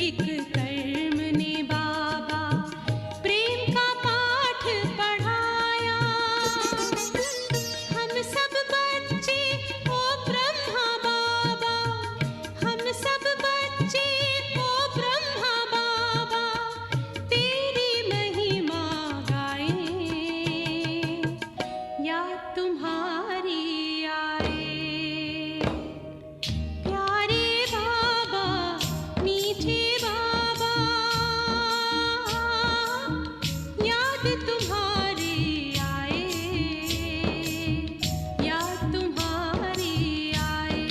एक कर्म ने बाबा प्रेम का पाठ पढ़ाया। हम सब बच्चे ओ ब्रह्मा बाबा, हम सब बच्चे ओ ब्रह्मा बाबा, तेरी महिमा गाएं या तुम्हारी आए। प्यारे बाबा, मीठे बाबा, याद तुम्हारी आए, याद तुम्हारी आए।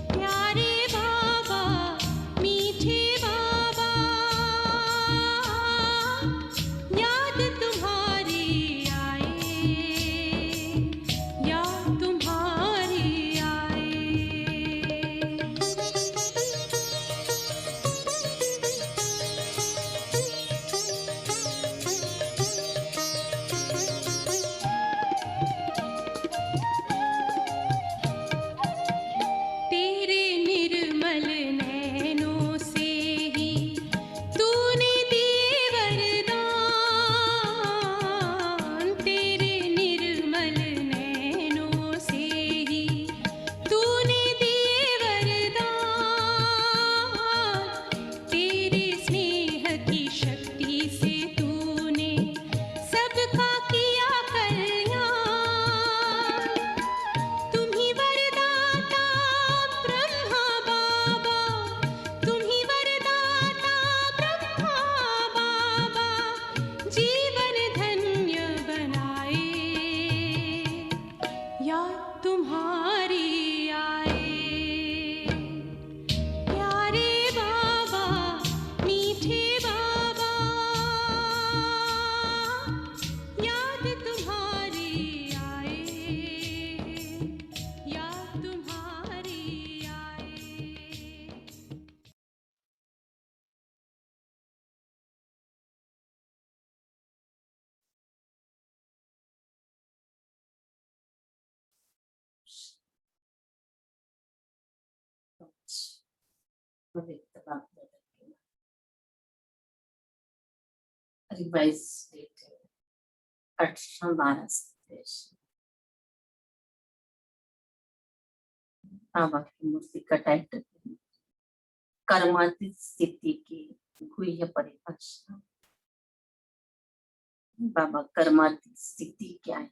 प्यारे बाबा, मीठे बाबा, याद तुम्हारी आए, याद तुम्हारी आए। तेरे निर्मल नैनों से ही तूने दिए वरदान। तेरे निर्मल नैनों से ही तूने दिए वरदान। तेरे स्नेह की शक्ति से तूने सबका किया कल्याण। तुम ही वरदाता ब्रह्मा बाबा, तुम ही वरदाता ब्रह्मा बाबा, जीवन धन्य बनाए या तुम्हारी आए। प्यारे बाबा, मीठे बाबा, याद तुम्हारी आए, याद तुम्हारी आए। पवित्र बाप दादा के रिवाइज डेट है 18/12 संदेश। बाबा की मूर्ति का टाइटल है कर्मातीत स्थिति की गुह्य परिभाषा। बाबा कर्मातीत स्थिति क्या है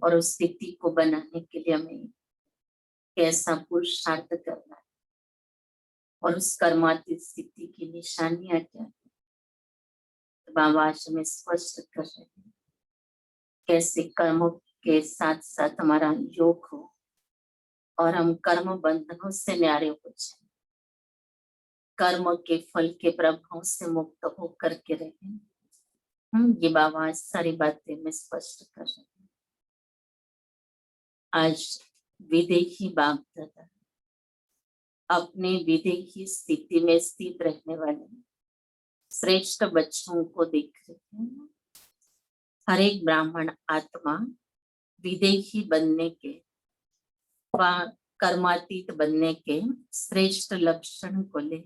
और उस स्थिति को बनाने के लिए हमें कैसा पुरुषार्थ करना है और उस कर्मातीत स्थिति की निशानियां क्या है, तो बाबा आज हमें स्पष्ट कर रहे हैं कैसे कर्मों के साथ साथ हमारा योग हो और हम कर्म बंधनों से न्यारे हो जाए, कर्म के फल के प्रभाव से मुक्त होकर के रहें। ये बाबा आज सारी बातें में स्पष्ट कर रहे हैं। आज विदेही बाप दादा अपने विदेही स्थिति में स्थित रहने वाले श्रेष्ठ बच्चों को देख रहे हैं। हर एक ब्राह्मण आत्मा विदेही बनने के व कर्मातीत बनने के श्रेष्ठ लक्षण को ले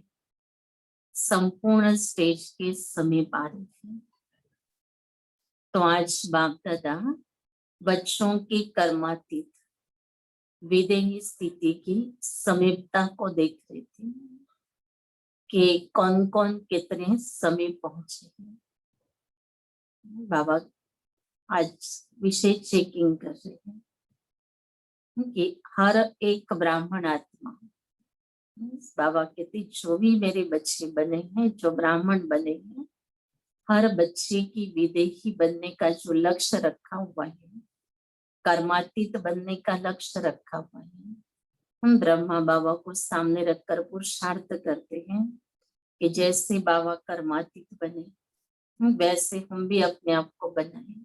संपूर्ण स्टेज के समीप आ रहे हैं। तो आज बाप दादा बच्चों की कर्मातीत विदेही स्थिति की समीपता को देख रहे थे कि कौन कौन कितने समीप पहुंचे हैं। बाबा आज विशेष चेकिंग कर रहे हैं कि हर एक ब्राह्मण आत्मा, बाबा कहते जो भी मेरे बच्चे बने हैं, जो ब्राह्मण बने हैं, हर बच्चे की विदेही बनने का जो लक्ष्य रखा हुआ है, कर्मातीत बनने का लक्ष्य रखा हुआ है, हम ब्रह्मा बाबा को सामने रखकर पुरुषार्थ करते हैं कि जैसे बाबा कर्मातीत बने वैसे हम भी अपने आप को बनाए।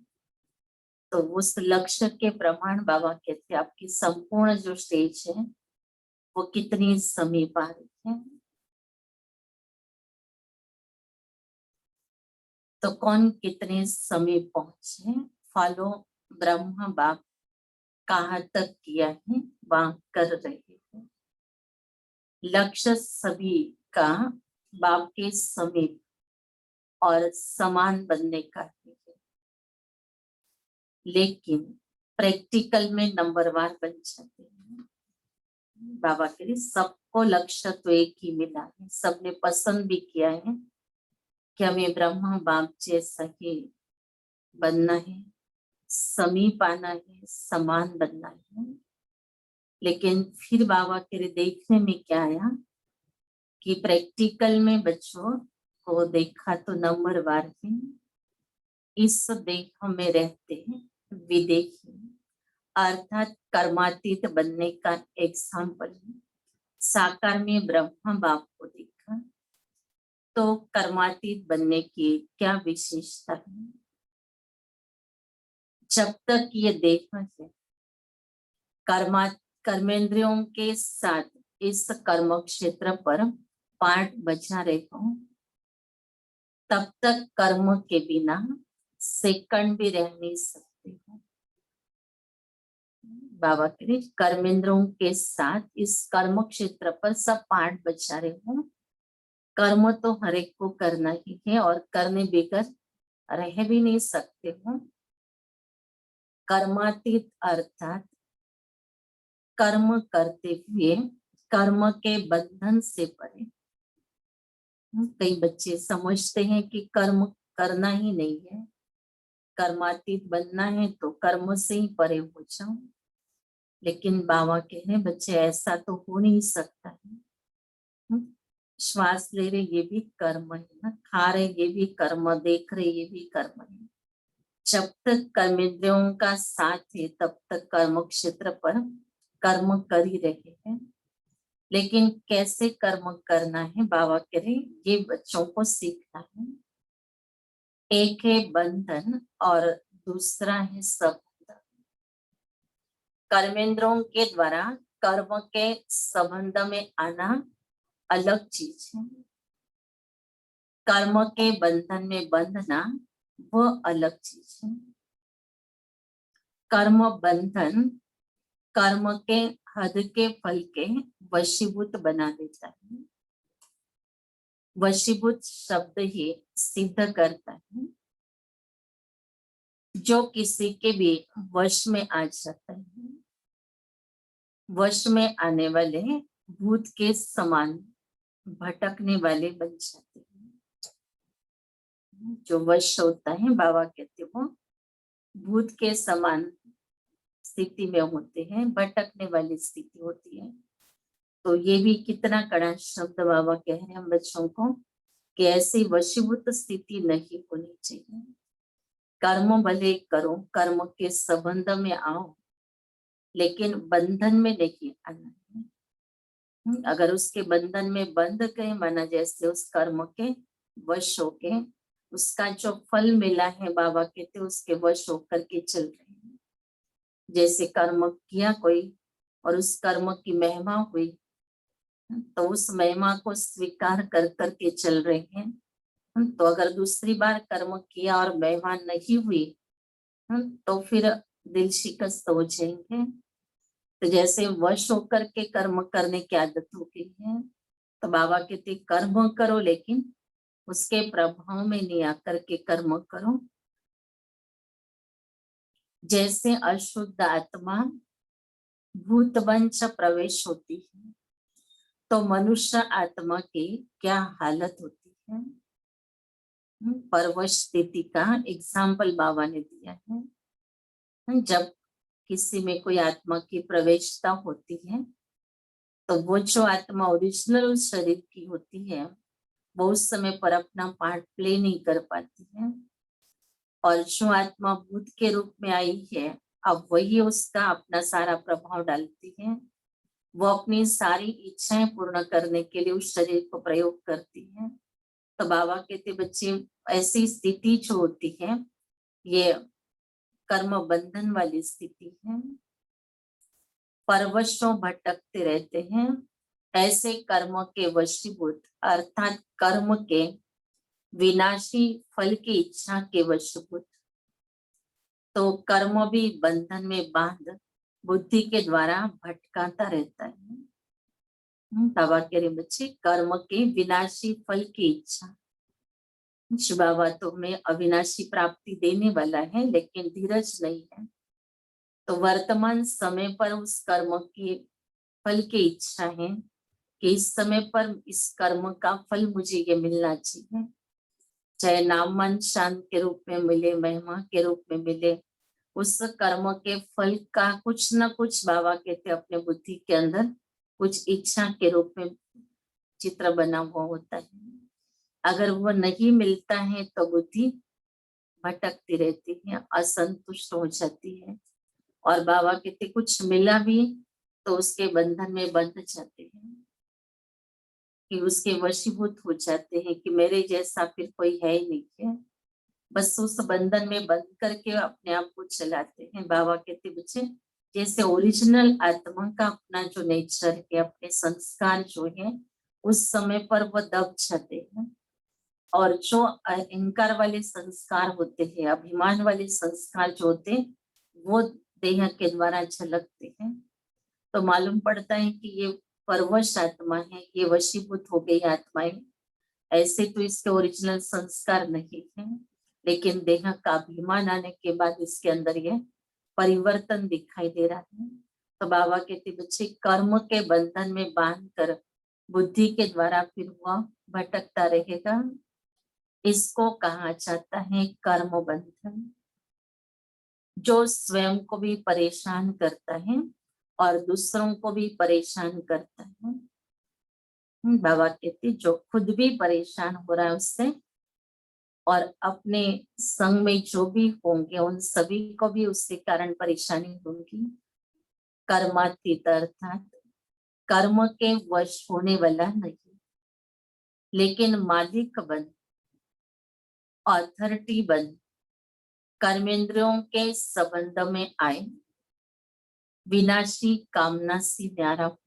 तो उस लक्ष्य के प्रमाण बाबा कहते आपकी संपूर्ण जो स्टेज है वो कितनी समीप आ रही है। तो कौन कितने समीप पहुंचे, फॉलो ब्रह्मा बाप कहाँ तक किया है वहां कर रहे हैं। लक्ष्य सभी का बाप के समीप और समान बनने का ही है, लेकिन प्रैक्टिकल में नंबरवार बन जाते हैं। बाबा के लिए सबको लक्ष्य तो एक ही मिला है, सबने पसंद भी किया है कि हमें ब्रह्मा बाप जैसा ही बनना है, समीप आना है, समान बनना है। लेकिन फिर बाबा के लिए देखने में क्या आया कि प्रैक्टिकल में बच्चों को देखा तो नंबरवार है, इस देह में रहते हैं विदेही, अर्थात कर्मातीत बनने का एग्जाम्पल है। साकार में ब्रह्मा बाप को देखा तो कर्मातीत बनने की क्या विशेषता है। जब तक ये देह है कर्मेंद्रियों के साथ इस कर्म क्षेत्र पर पाठ बजा रहे हो, तब तक कर्म के बिना सेकंड भी रह नहीं सकते हो। बाबा के कर्मेंद्रों के साथ इस कर्म क्षेत्र पर सब पाठ बचा रहे हो। कर्म तो हर एक को करना ही है और करने बगैर रह भी नहीं सकते हो। कर्मातीत अर्थात कर्म करते हुए कर्म के बंधन से परे। कई बच्चे समझते हैं कि कर्म करना ही नहीं है, कर्मातीत बनना है तो कर्म से ही परे हो जाओ। लेकिन बाबा कह रहे बच्चे ऐसा तो हो नहीं सकता है। श्वास ले रहे ये भी कर्म है ना, खा रहे ये भी कर्म, देख रहे ये भी कर्म है। जब तक कर्मेंद्रियों का साथ है तब तक कर्म क्षेत्र पर कर्म कर ही रहे हैं। लेकिन कैसे कर्म करना है बाबा कह रहे ये बच्चों को सीखना है। एक है बंधन और दूसरा है संबंध। कर्मेंद्रों के द्वारा कर्म के संबंध में आना अलग चीज है, कर्म के बंधन में बंधना वो अलग चीज है। कर्म बंधन कर्म के हद के फल के वशीभूत बना देता है। वशीभूत शब्द ही सिद्ध करता है जो किसी के भी वश में आ जाता है। वश में आने वाले भूत के समान भटकने वाले बन जाते हैं। जो वश होता है बाबा कहते हो भूत के समान स्थिति में होते हैं, भटकने वाली स्थिति होती है। तो ये भी कितना कड़ा शब्द बाबा कह रहे हैं हम बच्चों को कि ऐसी वशीभूत स्थिति नहीं होनी चाहिए। कर्म भले करो, कर्म के संबंध में आओ, लेकिन बंधन में नहीं आना है। अगर उसके बंधन में बंध गए, माना जैसे उस कर्म के वश होके उसका जो फल मिला है बाबा कहते उसके वश होकर के चल रहे हैं। जैसे कर्म किया कोई और उस कर्म की महिमा हुई तो उस महिमा को स्वीकार कर करके चल रहे हैं। तो अगर दूसरी बार कर्म किया और महिमा नहीं हुई तो फिर दिल शिकस्त हो जाएंगे। तो जैसे वश होकर के कर्म करने की आदत हो गई है, तो बाबा कहते कर्म करो लेकिन उसके प्रभाव में नहीं आकर के कर्म करो। जैसे अशुद्ध आत्मा भूतवंश प्रवेश होती है तो मनुष्य आत्मा की क्या हालत होती है। परवश स्थिति का एग्जाम्पल बाबा ने दिया है। जब किसी में कोई आत्मा की प्रवेशता होती है तो वो जो आत्मा ओरिजिनल उस शरीर की होती है वो उस समय पर अपना पार्ट प्ले नहीं कर पाती है, और जो आत्मा भूत के रूप में आई है अब वही उसका अपना सारा प्रभाव डालती है। वो अपनी सारी इच्छाएं पूर्ण करने के लिए उस शरीर को प्रयोग करती है। तो बाबा कहते बच्चे ऐसी स्थिति जो होती है ये कर्म बंधन वाली स्थिति है, परवशों भटकते रहते हैं। ऐसे कर्म के वशीभूत अर्थात कर्म के विनाशी फल की इच्छा के वशीभूत, तो कर्म भी बंधन में बांध बुद्धि के द्वारा भटकाता रहता है। बाबा कह रहे बच्चे, कर्म के विनाशी फल की इच्छा। शिव बाबा तुम्हें अविनाशी प्राप्ति देने वाला है, लेकिन धीरज नहीं है। तो वर्तमान समय पर उस कर्म की फल की इच्छा है कि इस समय पर इस कर्म का फल मुझे ये मिलना चाहिए, चाहे नाम मन शांत के रूप में मिले, महिमा के रूप में मिले। उस कर्म के फल का कुछ न कुछ बाबा कहते अपने बुद्धि के अंदर कुछ इच्छा के रूप में चित्र बना हुआ होता है। अगर वो नहीं मिलता है तो बुद्धि भटकती रहती है, असंतुष्ट हो जाती है। और बाबा कहते कुछ मिला भी तो उसके बंधन में बंध जाते हैं, कि उसके वशीभूत हो जाते हैं कि मेरे जैसा फिर कोई है ही नहीं है। बस उस बंधन में बंद करके अपने आप को चलाते हैं। बाबा कहते बच्चे, जैसे ओरिजिनल आत्मा का अपना जो नेचर है, अपने संस्कार जो है, उस समय पर वो दब जाते हैं। और जो अहंकार वाले संस्कार होते हैं, अभिमान वाले संस्कार जो होते हैं, वो देह के द्वारा झलकते हैं। तो मालूम पड़ता है कि ये परवश आत्मा है, ये वशीभूत हो गई आत्माएं। ऐसे तो इसके ओरिजिनल संस्कार नहीं है, लेकिन देह का अभिमान आने के बाद इसके अंदर ये परिवर्तन दिखाई दे रहा है। तो बाबा कहते बच्चे, कर्म के बंधन में बांध कर बुद्धि के द्वारा फिर वह भटकता रहेगा। इसको कहा जाता है कर्म बंधन, जो स्वयं को भी परेशान करता है और दूसरों को भी परेशान करता है। बाबा कहते जो खुद भी परेशान हो रहा है उससे, और अपने संग में जो भी होंगे उन सभी को भी उसके कारण परेशानी होगी। कर्मातीत अर्थात कर्म के वश होने वाला नहीं, लेकिन मालिक बन, अथॉरिटी बन, कर्मेंद्रियों के संबंध में आए, विनाशी कामना से न्यारा हो,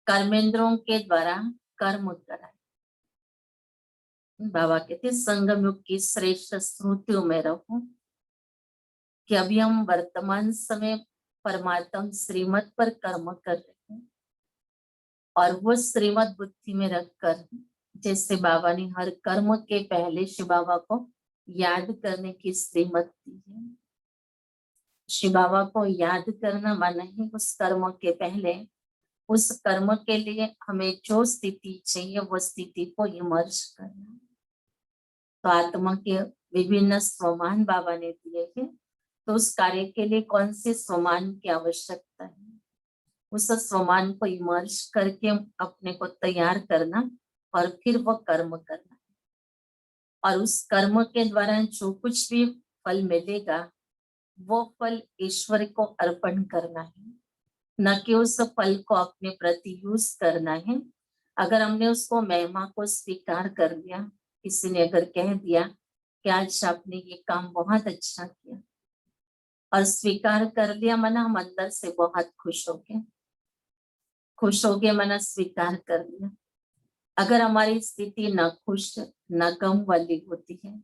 कर्मेंद्रों के द्वारा कर्म कराए। बाबा कहते संगम युग की श्रेष्ठ स्मृतियों में रहो, कि अभी हम वर्तमान समय परमात्मा श्रीमत पर कर्म कर रहे हैं, और वो श्रीमत बुद्धि में रखकर, जैसे बाबा ने हर कर्म के पहले शिव बाबा को याद करने की श्रीमत दी है। शिव बाबा को याद करना माना है उस कर्म के पहले उस कर्म के लिए हमें जो स्थिति चाहिए वो स्थिति को इमर्ज करना। तो आत्मा के विभिन्न स्वमान बाबा ने दिए हैं, तो उस कार्य के लिए कौन से स्वमान की आवश्यकता है, उस स्वमान को इमर्ज करके अपने को तैयार करना और फिर वो कर्म करना। और उस कर्म के द्वारा जो कुछ भी फल मिलेगा वो फल ईश्वर को अर्पण करना है, न कि उस फल को अपने प्रति यूज करना है। अगर हमने उसको महिमा को स्वीकार कर लिया, किसी ने अगर कह दिया कि आज आपने ये काम बहुत अच्छा किया, और स्वीकार कर लिया, मना हम अंदर से बहुत खुश हो गए मना स्वीकार कर लिया। अगर हमारी स्थिति न खुश न गम वाली होती है,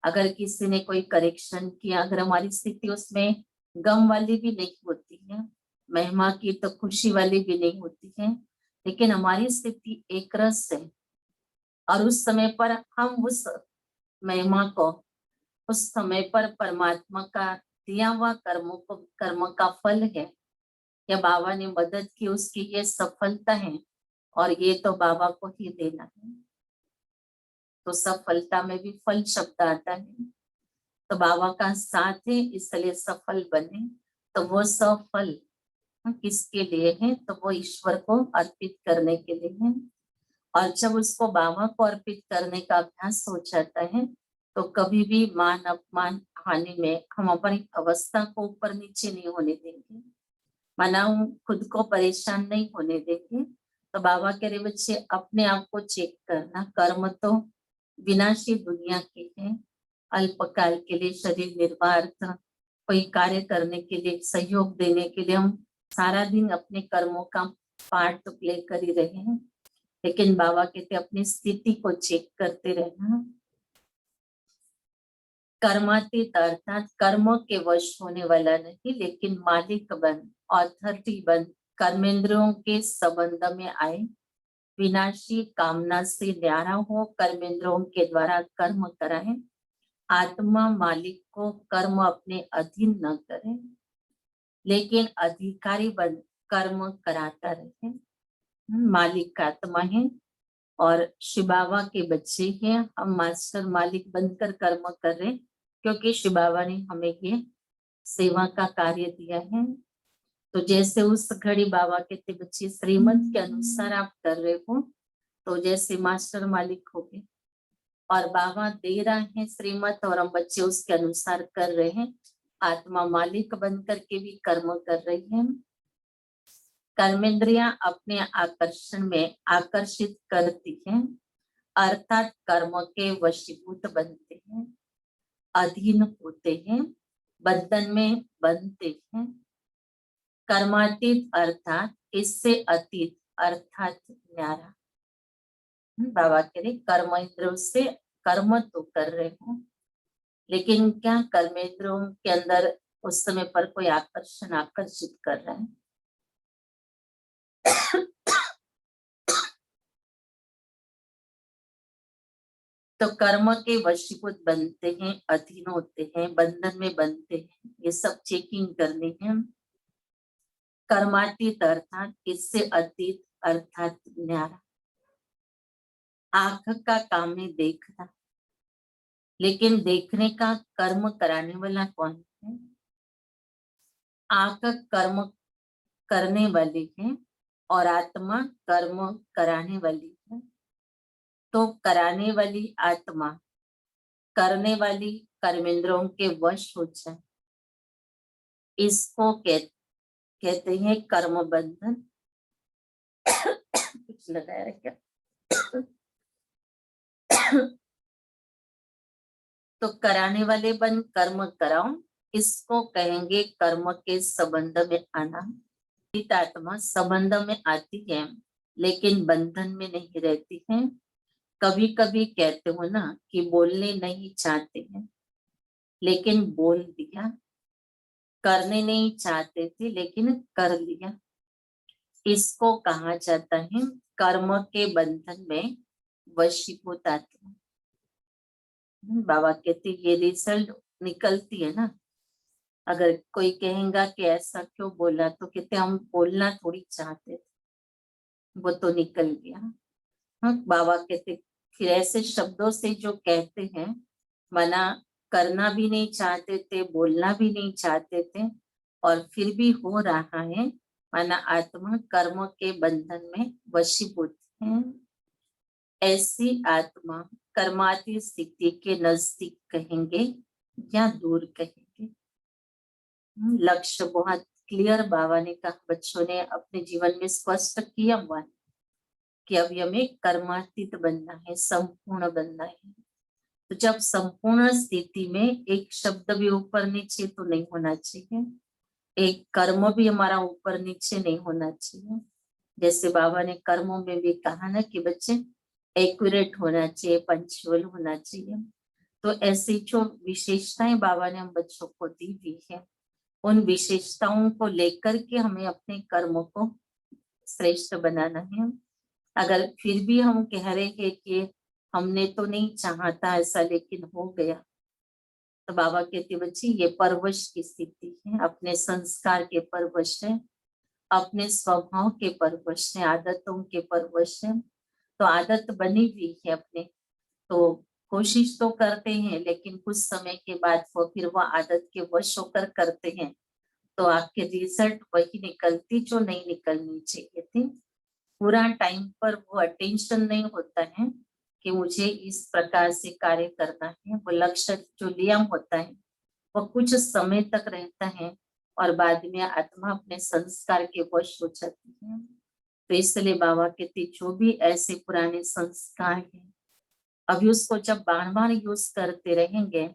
अगर किसी ने कोई करेक्शन किया, अगर हमारी स्थिति उसमें गम वाली भी नहीं होती है, महिमा की तो खुशी वाली भी नहीं होती है, लेकिन हमारी स्थिति एक रस है, और उस समय पर हम उस महिमा को, उस समय पर परमात्मा का दिया हुआ कर्म का फल है, या बाबा ने मदद की उसकी ये सफलता है, और ये तो बाबा को ही देना है। तो सफलता में भी फल शब्द आता है, तो बाबा का साथ है इसलिए सफल बने। तो वो सफल किसके लिए है, तो वो ईश्वर को अर्पित करने के लिए है। और जब उसको बाबा को अर्पित करने का अभ्यास हो जाता है, तो कभी भी मान अपमान हानि में हम अपनी अवस्था को ऊपर नीचे नहीं होने देंगे, माना खुद को परेशान नहीं होने देंगे। तो बाबा कह रहे बच्चे अपने आप को चेक करना, कर्म तो विनाशी दुनिया के हैं, अल्पकाल के लिए शरीर निर्वार्थ, कोई कार्य करने के लिए सहयोग देने के लिए हम सारा दिन अपने कर्मों का पार्ट तो प्ले कर ही रहे हैं, लेकिन बाबा कहते अपनी स्थिति को चेक करते रहना। कर्मातीत अर्थात कर्मों के वश होने वाला नहीं, लेकिन मालिक बन, अथॉरिटी बन, कर्मेंद्रियों के संबंध में आए, विनाशी कामना से न्यारा हो, कर्मेंद्रियों के द्वारा कर्म कराए, आत्मा मालिक को कर्म अपने अधीन न करे, लेकिन अधिकारी बन कर्म कराता रहे। मालिक आत्मा है और शिव बाबा के बच्चे हैं, हम मास्टर मालिक बनकर कर्म कर रहे हैं, क्योंकि शिव बाबा ने हमें ये सेवा का कार्य दिया है। तो जैसे उस घड़ी बाबा कहते बच्चे श्रीमत के अनुसार आप कर रहे हो, तो जैसे मास्टर मालिक हो गए और बाबा दे रहे हैं श्रीमत और हम बच्चे उसके अनुसार कर रहे हैं, आत्मा मालिक बनकर के भी कर्म कर रही है। कर्मेंद्रियां अपने आकर्षण में आकर्षित करती हैं, अर्थात कर्म के वशीभूत बनते हैं, अधीन होते हैं, बंधन में बनते हैं। कर्मातीत अर्थात इससे अतीत अर्थात न्यारा। बाबा कह रहे कर्मेंद्रियों से कर्म तो कर रहे हो, लेकिन क्या कर्मेंद्रियों के अंदर उस समय पर कोई आकर्षण आकर्षित कर रहा है? तो कर्म के वशीभूत बनते हैं, अधीन होते हैं, बंधन में बनते हैं, ये सब चेकिंग करनी है। कर्मातीत अर्थात इससे अतीत अर्थात न्यारा। आंख का काम है देखना, लेकिन देखने का कर्म कराने वाला कौन है? आंख कर्म करने वाली है और आत्मा कर्म कराने वाली है। तो कराने वाली आत्मा करने वाली कर्मेंद्रों के वश हो जाए, इसको कहते हैं कर्म बंधन। कुछ लगाया है क्या? तो कराने वाले बन कर्म कराओ, इसको कहेंगे कर्म के संबंध में आना। आत्मा संबंध में आती है लेकिन बंधन में नहीं रहती है। कभी कभी कहते हो ना कि बोलने नहीं चाहते हैं लेकिन बोल दिया, करने नहीं चाहते थे लेकिन कर लिया, इसको कहा जाता है कर्म के बंधन में वशीभूत आत्मा। बाबा कहते ये रिजल्ट निकलती है ना। अगर कोई कहेगा कि ऐसा क्यों बोला, तो कहते हम बोलना थोड़ी चाहते थे, वो तो निकल गया। हाँ, बाबा कहते फिर ऐसे शब्दों से जो कहते हैं, मना करना भी नहीं चाहते थे, बोलना भी नहीं चाहते थे, और फिर भी हो रहा है, माना आत्मा कर्म के बंधन में वशीभूत है। ऐसी आत्मा कर्माती स्थिति के नजदीक कहेंगे या दूर कहेंगे? लक्ष्य बहुत क्लियर बाबा ने कहा, बच्चों ने अपने जीवन में स्पष्ट किया हुआ है कि अभी हमें कर्मातीत बनना है, संपूर्ण बनना है। तो जब संपूर्ण स्थिति में एक शब्द भी ऊपर नीचे तो नहीं होना चाहिए, एक कर्म भी हमारा ऊपर नीचे नहीं होना चाहिए। जैसे बाबा ने कर्मों में भी कहा ना कि बच्चे एक्यूरेट होना चाहिए, पंचुअल होना चाहिए। तो ऐसी जो विशेषताएं बाबा ने हम बच्चों को दी हुई है, उन विशेषताओं को लेकर के हमें अपने कर्मों को श्रेष्ठ बनाना है। अगर फिर भी हम कह रहे हैं कि हमने तो नहीं चाहा था ऐसा लेकिन हो गया, तो बाबा कहते बच्चे ये परवश की स्थिति है, अपने संस्कार के परवश है, अपने स्वभाव के परवश है, आदतों के परवश है। तो आदत बनी हुई है अपने, तो कोशिश तो करते हैं लेकिन कुछ समय के बाद वो फिर वो आदत के वश होकर करते हैं, तो आपके रिजल्ट वही निकलती जो नहीं निकलनी चाहिए थी। पूरा टाइम पर वो अटेंशन नहीं होता है कि मुझे इस प्रकार से कार्य करना है। वो लक्ष्य जो लिया होता है वो कुछ समय तक रहता है और बाद में आत्मा अपने संस्कार के वश हो जाती है। तो इसलिए बाबा कहते जो भी ऐसे पुराने संस्कार हैं, अभी उसको जब बार बार यूज करते रहेंगे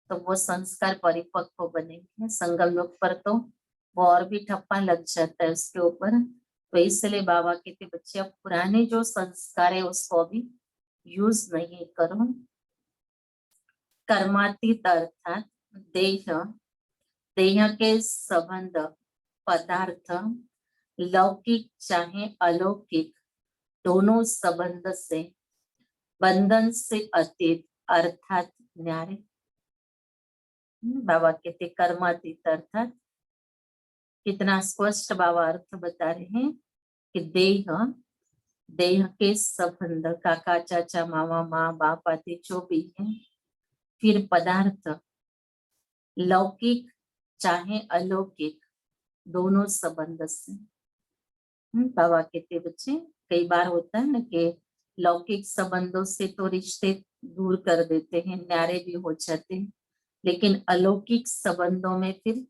तो वो संस्कार परिपक्व बनेंगे। संगम युग पर तो वो और भी ठप्पा लग जाता है उसके ऊपर। तो इसलिए बाबा कहते बच्चे अब पुराने जो संस्कार है उसको अभी यूज नहीं करो। कर्मातीत अर्थात देह, देह के संबंध, पदार्थ, लौकिक चाहे अलौकिक, दोनों संबंध से, बंधन से अतीत अर्थात न्यारे। बाबा कहते कर्मातीत अर्थात, कितना स्पष्ट बाबा अर्थ बता रहे हैं कि देह, देह के संबंध, काका चाचा मामा माँ बाप आदि जो भी है, फिर पदार्थ, लौकिक चाहे अलौकिक, दोनों संबंध से। बाबा कहते बच्चे, कई बार होता है ना कि लौकिक संबंधों से तो रिश्ते दूर कर देते हैं, न्यारे भी हो जाते हैं, लेकिन अलौकिक संबंधों में फिर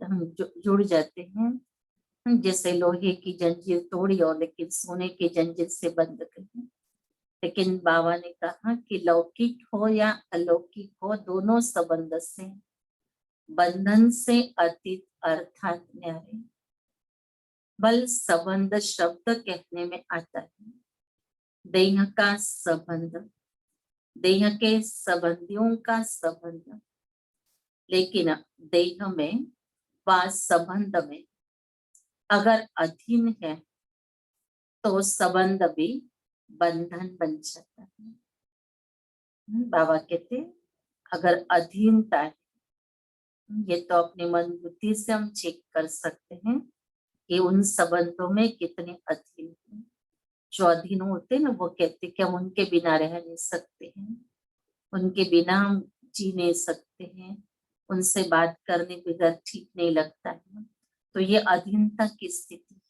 हम जुड़ जाते हैं। जैसे लोहे की जंजीर तोड़ी और लेकिन सोने की जंजीर से बंद करी। लेकिन बाबा ने कहा कि लौकिक हो या अलौकिक हो, दोनों संबंध से, बंधन से अतीत अर्थात न्यारे। बल संबंध शब्द कहने में आता है देह का संबंध, देह के संबंधियों का संबंध, लेकिन देह में व संबंध में अगर अधीन है तो संबंध भी बंधन बन जाता है। बाबा कहते अगर अधीनता है, ये तो अपनी मन बुद्धि से हम चेक कर सकते हैं कि उन संबंधों में कितने अधीन हैं। जो अधीन होते हैं ना, वो कहते कि हम उनके बिना रह नहीं सकते हैं, उनके बिना हम जी नहीं सकते हैं, उनसे बात करने बगैर ठीक नहीं लगता है। तो ये अधीनता की स्थिति।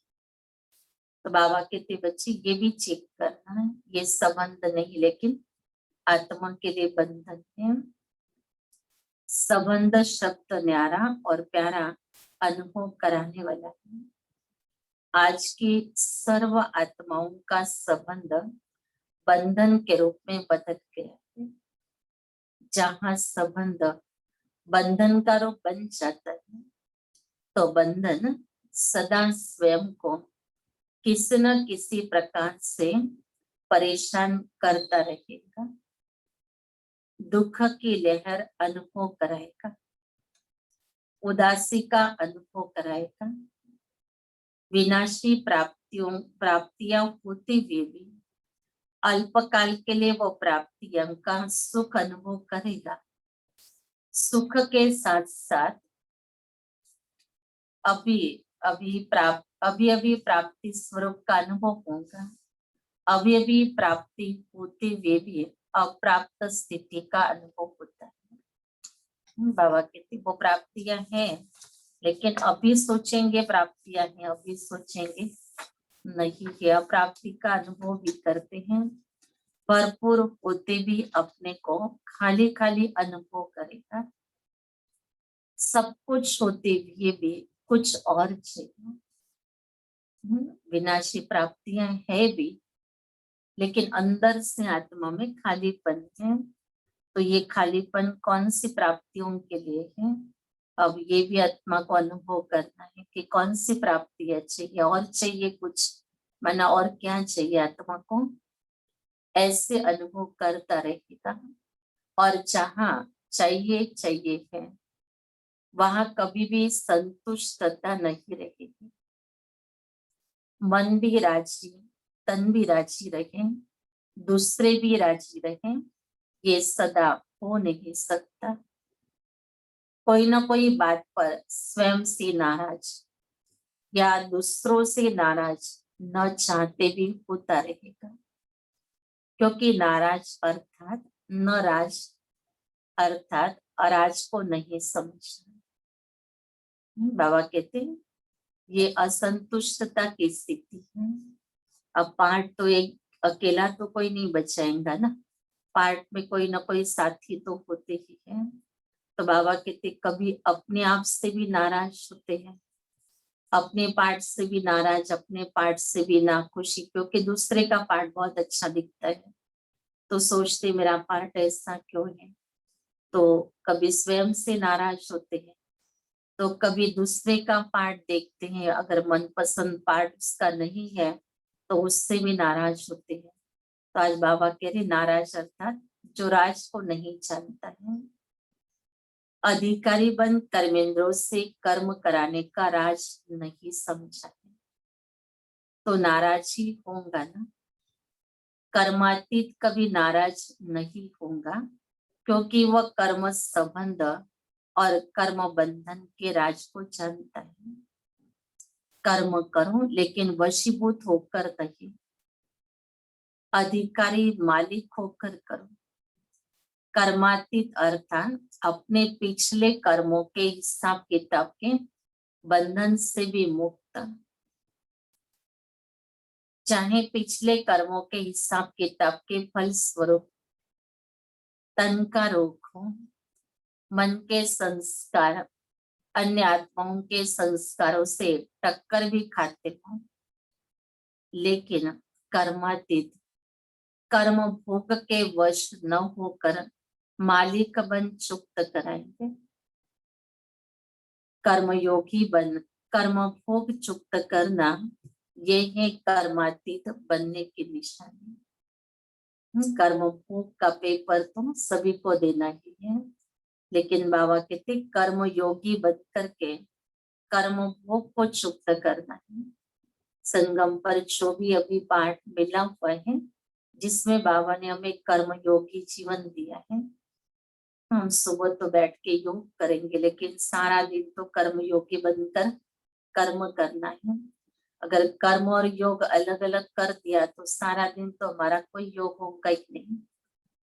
तो बाबा कहते बच्चे ये भी चेक करना है, ये संबंध नहीं लेकिन आत्मा के लिए बंधन है। संबंध शब्द न्यारा और प्यारा अनुभव कराने वाला है। आज की सर्व आत्माओं का संबंध बंधन के रूप में बदल गया है। जहां संबंध बंधन का रूप बन जाता है तो बंधन सदा स्वयं को किसी न किसी प्रकार से परेशान करता रहेगा, दुख की लहर अनुभव कराएगा, उदासी का अनुभव कराएगा, विनाशी प्राप्तियां होते हुए भी अल्पकाल के लिए वो प्राप्तियां का सुख अनुभव करेगा। सुख के साथ साथ अभी अभी प्राप्ति स्वरूप का अनुभव होगा, अभी अभी प्राप्ति होते हुए भी अप्राप्त स्थिति का अनुभव होता है। बाबा कहते वो प्राप्तियां हैं, लेकिन अभी सोचेंगे प्राप्तियां हैं, अभी सोचेंगे नहीं है, अप्राप्ति का अनुभव भी करते हैं। भरपूर होते भी अपने को खाली खाली अनुभव करेगा। सब कुछ होते हुए भी कुछ और चाहिए। विनाशी प्राप्तियां है भी, लेकिन अंदर से आत्मा में खालीपन है। तो ये खालीपन कौन सी प्राप्तियों के लिए है? अब ये भी आत्मा को अनुभव करना है कि कौन सी प्राप्ति चाहिए, और चाहिए कुछ, माना और क्या चाहिए आत्मा को, ऐसे अनुभव करता रहेगा। और जहाँ चाहिए चाहिए है वहां कभी भी संतुष्टता नहीं रहेगी। मन भी राजी, तन भी राजी रहे, दूसरे भी राजी रहे, ये सदा हो नहीं सकता। कोई ना कोई बात पर स्वयं से नाराज या दूसरों से नाराज न चाहते भी होता रहेगा, क्योंकि नाराज अर्थात नाराज अर्थात अराज को नहीं समझना। बाबा कहते हैं ये असंतुष्टता की स्थिति है। अब पाठ तो एक अकेला तो कोई नहीं बचाएगा ना, पाठ में कोई ना कोई साथी तो होते ही है। तो बाबा कहते कभी अपने आप से भी नाराज होते हैं, अपने पाठ से भी नाराज, अपने पाठ से भी नाखुशी, क्योंकि दूसरे का पाठ बहुत अच्छा दिखता है तो सोचते मेरा पाठ ऐसा क्यों है। तो कभी स्वयं से नाराज होते हैं, तो कभी दूसरे का पाठ देखते हैं, अगर मनपसंद पाठ उसका नहीं है तो उससे भी नाराज होते हैं। तो आज बाबा कह रहे नाराज अर्थात जो राज को नहीं जानता है। अधिकारी बन कर्मेंद्रों से कर्म कराने का राज नहीं समझा है। तो नाराज ही होगा ना। कर्मातीत कभी नाराज नहीं होगा, क्योंकि वह कर्म संबंध और कर्म बंधन के राज को जानता है। कर्म करो लेकिन वशीभूत होकर नहीं, अधिकारी मालिक होकर करो। कर्मातीत अर्थात अपने पिछले कर्मों के हिसाब किताब के बंधन से भी मुक्त। चाहे पिछले कर्मों के हिसाब किताब के फल स्वरूप तन का रोग हो, मन के संस्कार अन्य आत्माओं के संस्कारों से टक्कर भी खाते हो, लेकिन कर्मातीत कर्म भोग के वश न होकर मालिक बन चुक्त कराएंगे। कर्मयोगी बन कर्म भोग चुक्त करना, ये है कर्मातीत बनने की निशानी। कर्म भोग का पेपर तो सभी को देना ही है, लेकिन बाबा कहते कर्म योगी बन करके कर्म भोग को चुक्त करना है। संगम पर जो भी अभी पाठ मिला हुआ है, जिसमें बाबा ने हमें कर्म योगी जीवन दिया है, हम सुबह तो बैठ के योग करेंगे, लेकिन सारा दिन तो कर्म योगी बनकर कर्म करना है। अगर कर्म और योग अलग अलग कर दिया तो सारा दिन तो हमारा कोई योग होगा ही नहीं।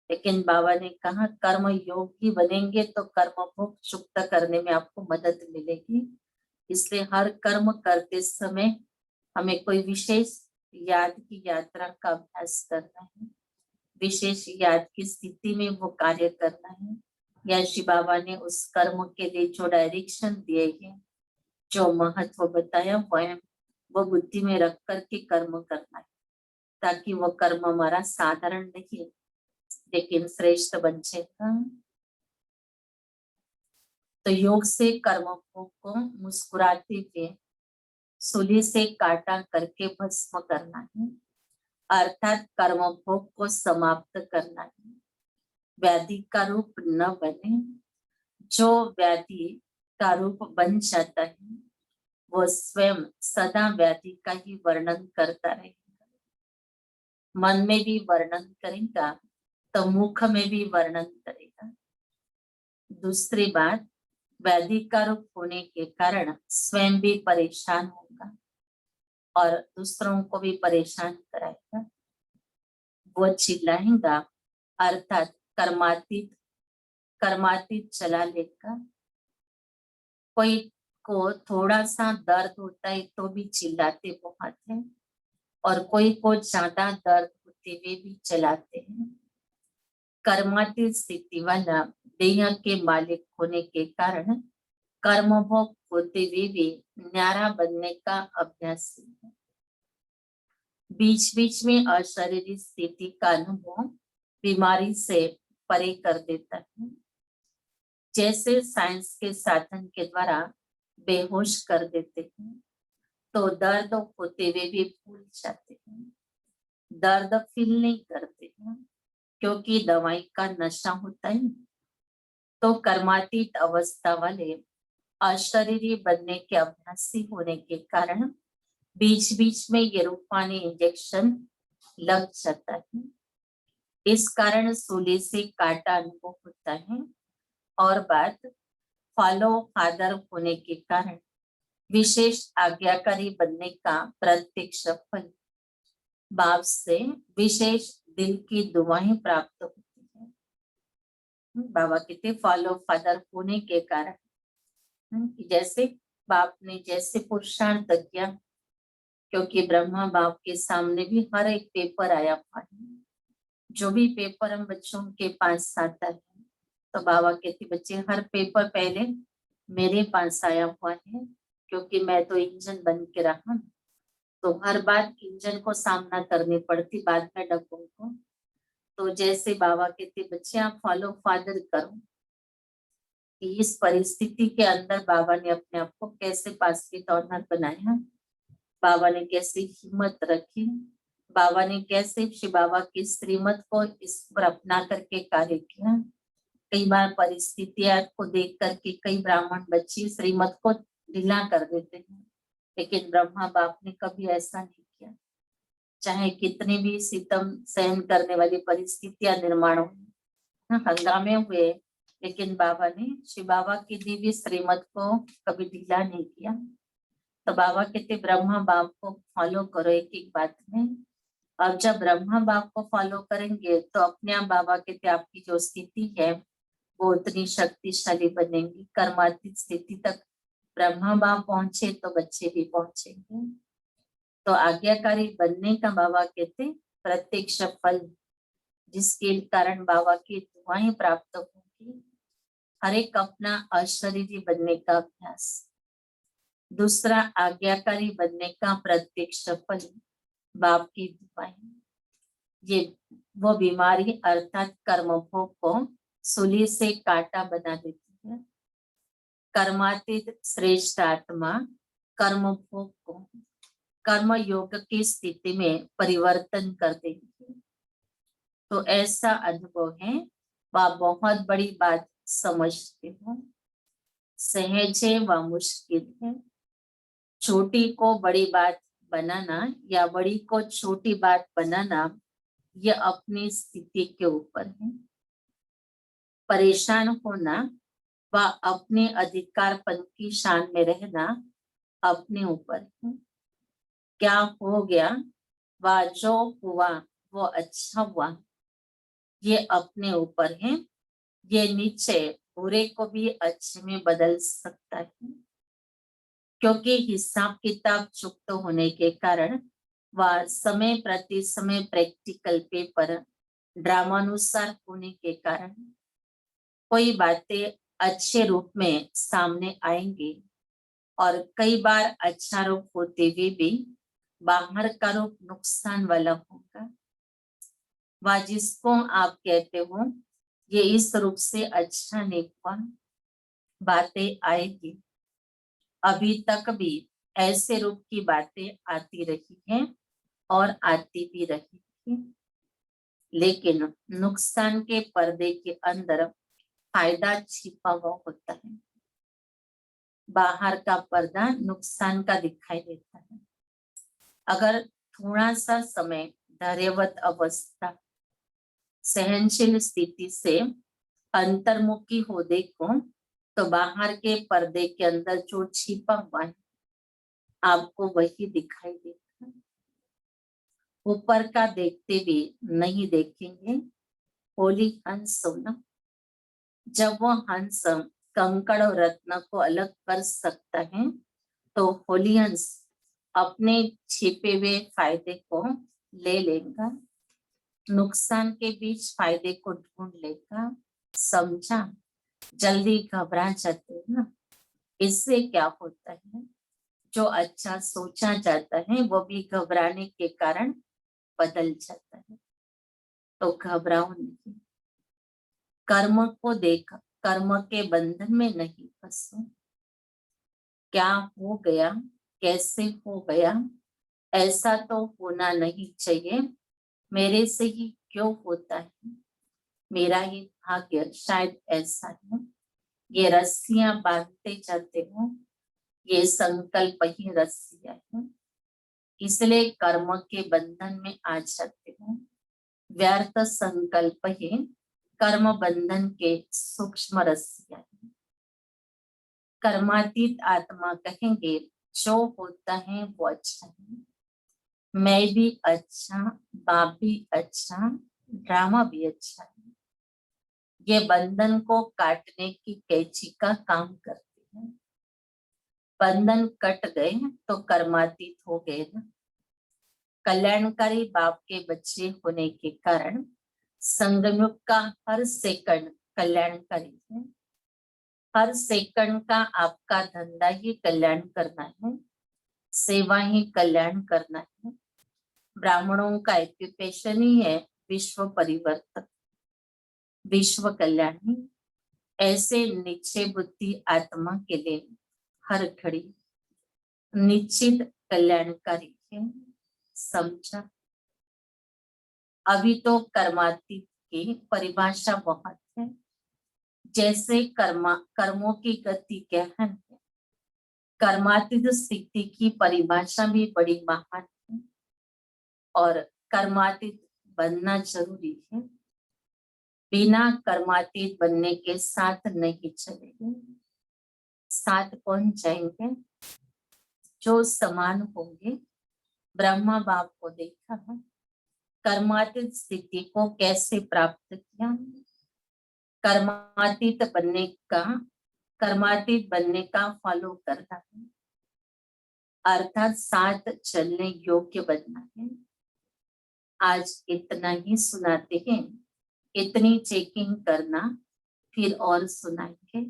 लेकिन बाबा ने कहा कर्म योगी बनेंगे तो कर्म भोग चुक्त करने में आपको मदद मिलेगी। इसलिए हर कर्म करते समय हमें कोई विशेष याद की यात्रा का अभ्यास करना है, विशेष याद की स्थिति में वो कार्य करना है, या शिव बाबा ने उस कर्म के लिए जो डायरेक्शन दिए हैं, जो महत्व बताया, वो बुद्धि में रख करके कर्म करना है, ताकि वो कर्म हमारा साधारण नहीं लेकिन श्रेष्ठ बन जाएगा। तो योग से कर्म भोग को मुस्कुराते हुए सूली से काटा करके भस्म करना है, अर्थात कर्म भोग को समाप्त करना है। व्याधि का रूप न बने। जो व्याधि का रूप बन जाता है वो स्वयं सदा व्याधि का ही वर्णन करता रहेगा। मन में भी वर्णन करेगा तो मुख में भी वर्णन करेगा। दूसरी बात, व्याधि का रूप होने के कारण स्वयं भी परेशान होगा और दूसरों को भी परेशान कराएगा। वो चिल्लाएगा, अर्थात कर्मातीत चला लेगा। कोई को थोड़ा सा दर्द होता है तो भी चिल्लाते बहुत है, और कोई को ज्यादा दर्द होते हुए भी चलाते हैं। कर्मातीत स्थिति वाला देह के मालिक होने के कारण कर्म भोग होते हुए भी न्यारा बनने का अभ्यास है। बीच बीच में अशारीरिक स्थिति का अनुभव बीमारी से परे कर देता है। जैसे साइंस के साधन के द्वारा बेहोश कर देते हैं, तो दर्द होते हुए भी भूल जाते हैं, दर्द फील नहीं करते हैं, क्योंकि दवाई का नशा होता है। तो कर्मातीत अवस्था वाले अशरीरी बनने के अभ्यासी होने के कारण बीच बीच में ये रूपानी इंजेक्शन लग जाता है। इस कारण सूली से काटा अनुभव होता है। और बात फॉलो फादर होने के कारण विशेष आज्ञाकारी बनने का प्रत्यक्ष फल, बाप से विशेष दिल की दुआएं प्राप्त होती है। बाबा कहते फॉलो फादर होने के कारण, जैसे बाप ने जैसे पुरुषार्थ किया, क्योंकि ब्रह्मा बाप के सामने भी हर एक पेपर आया हुआ है। जो भी पेपर हम बच्चों के पास आता है, तो बाबा कहते बच्चे हर पेपर पहले मेरे पास आया हुआ है, क्योंकि मैं तो इंजन बन के रहा, तो हर बार इंजन को सामना करनी पड़ती बाद में डब्बों को। तो जैसे बाबा कहते बच्चे आप फॉलो फादर करो, कि इस परिस्थिति के अंदर बाबा ने अपने आप को कैसे पासवित ऑनर बनाया, बाबा ने कैसे हिम्मत रखी, बाबा ने कैसे शिव बाबा की श्रीमत को इस पर अपना करके कार्य किया। कई बार परिस्थितियां को देख करके कई ब्राह्मण बच्चे श्रीमत को ढीला कर देते हैं, लेकिन ब्रह्मा बाप ने कभी ऐसा नहीं किया। चाहे कितनी भी सितम सहन करने वाली परिस्थितियां निर्माण हुई, हंगामे हुए, लेकिन बाबा ने, शिव बाबा की दिव्य श्रीमत को कभी ढीला नहीं किया। तो बाबा कहते ब्रह्मा बाप को फॉलो करो एक एक बात में। और जब ब्रह्मा बाप को फॉलो करेंगे तो अपने आप बाबा कहते आपकी जो स्थिति है वो उतनी शक्तिशाली बनेगी। कर्मातीत स्थिति तक ब्रह्मा बाप पहुंचे तो बच्चे भी पहुंचेंगे। तो आज्ञाकारी बनने का बाबा कहते प्रत्यक्ष फल, जिसके कारण बाबा की दुआएं प्राप्त होंगी। हर एक अपना अशरीरी बनने का अभ्यास। दूसरा आज्ञाकारी बनने का प्रत्यक्ष फल, बाप की दुआएं। ये वो बीमारी अर्थात कर्म भोग को सूली से कांटा बना देती है। कर्मातीत श्रेष्ठ आत्मा कर्म भोग को कर्म योग की स्थिति में परिवर्तन कर देगी। तो ऐसा अनुभव है, वह बहुत बड़ी बात समझते हो। सहज है व मुश्किल है। छोटी को बड़ी बात बनाना या बड़ी को छोटी बात बनाना, यह अपनी स्थिति के ऊपर है। परेशान होना व अपने अधिकारपन की शान में रहना अपने ऊपर है। क्या हो गया व जो हुआ वो अच्छा हुआ, ये अपने ऊपर है। ये निश्चय बुरे को भी अच्छे में बदल सकता है, क्योंकि हिसाब किताब चुक्त होने के कारण वह समय प्रति समय प्रैक्टिकल पेपर ड्रामानुसार होने के कारण कोई बातें अच्छे रूप में सामने आएंगे और कई बार अच्छा रूप होते हुए भी बाहर का रूप नुकसान वाला होगा। वह जिसको आप कहते हो ये इस रूप से अच्छा नहीं हुआ, बातें आएगी। अभी तक भी ऐसे रूप की बातें आती रही हैं और आती भी रही है, लेकिन नुकसान के पर्दे के अंदर फायदा छिपा हुआ होता है। बाहर का पर्दा नुकसान का दिखाई देता है। अगर थोड़ा सा समय धैर्यवत अवस्था सहनशील स्थिति से अंतर्मुखी हो देखो तो बाहर के पर्दे के अंदर जो छिपा हुआ है आपको वही दिखाई देगा। ऊपर का देखते भी नहीं देखेंगे। होली हंस सोना, जब वो हंस कंकड़ और रत्न को अलग कर सकता है तो होली हंस अपने छिपे हुए फायदे को ले लेगा, नुकसान के बीच फायदे को ढूंढ लेगा। समझा? जल्दी घबरा जाते हैं ना, इससे क्या होता है, जो अच्छा सोचा जाता है वो भी घबराने के कारण बदल जाता है। तो घबराओ नहीं, कर्म को देख कर्म के बंधन में नहीं फंसो। क्या हो गया, कैसे हो गया, ऐसा तो होना नहीं चाहिए, मेरे से ही क्यों होता है, मेरा ही भाग्य शायद ऐसा है। ये रस्सियां बांधते जाते हो, ये संकल्प ही रस्सियां है, इसलिए कर्म के बंधन में आ जाते हो। व्यर्थ संकल्प ही कर्म बंधन के सूक्ष्म रस्सियां है। कर्मातीत आत्मा कहेंगे जो होता है वो अच्छा है, मैं भी अच्छा, बाप भी अच्छा, ड्रामा भी अच्छा है। ये बंधन को काटने की कैंची का काम करते हैं। बंधन कट गए तो कर्मातीत हो गए ना। कल्याणकारी बाप के बच्चे होने के कारण संगमयुग का हर सेकंड कल्याणकारी है। हर सेकंड का आपका धंधा ही कल्याण करना है, सेवा ही कल्याण करना है। ब्राह्मणों का ऑक्यूपेशन ही है विश्व परिवर्तक, विश्व कल्याणी। ऐसे निश्चय बुद्धि आत्मा के लिए हर घड़ी निश्चित कल्याणकारी है। समझा? अभी तो कर्मातीत की परिभाषा बहुत है, जैसे कर्मों की गति गहन है, कर्मातीत स्थिति की परिभाषा भी बड़ी महान है। और कर्मातीत बनना जरूरी है। बिना कर्मातीत बनने के साथ नहीं चलेंगे। साथ कौन जाएंगे? जो समान होंगे। ब्रह्मा बाप को देखा है, कर्मातीत स्थिति को कैसे प्राप्त किया। कर्मातीत बनने का फॉलो करना है, अर्थात साथ चलने योग्य बनना है। आज इतना ही सुनाते हैं, इतनी चेकिंग करना, फिर और सुनाएंगे।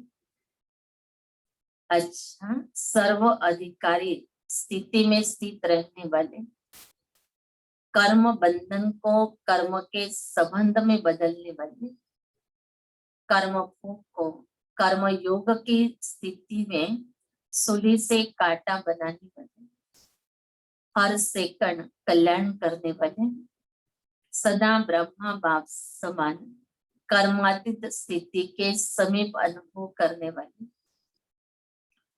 अच्छा, सर्व अधिकारी स्थिति में स्थित रहने वाले, कर्म बंधन को कर्म के संबंध में बदलने वाले, कर्म भोग को कर्म योग की स्थिति में सूली से कांटा बनाने वाले, हर सेकंड कल्याण करने वाले, सदा ब्रह्मा बाप समान कर्मातीत स्थिति के समीप अनुभव करने वाले,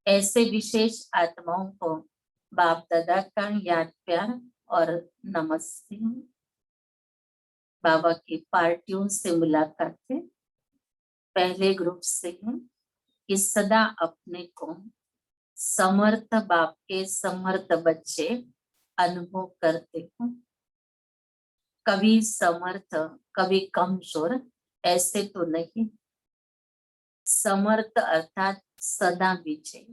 ऐसे विशेष आत्माओं को बाप दादा का याद प्यार और नमस्ते। बाबा की पार्टियों से मुलाकात है, पहले ग्रुप से है कि सदा अपने को समर्थ बाप के समर्थ बच्चे अनुभव करते हो। कभी समर्थ कभी कमजोर ऐसे तो नहीं, समर्थ अर्थात सदा विजय।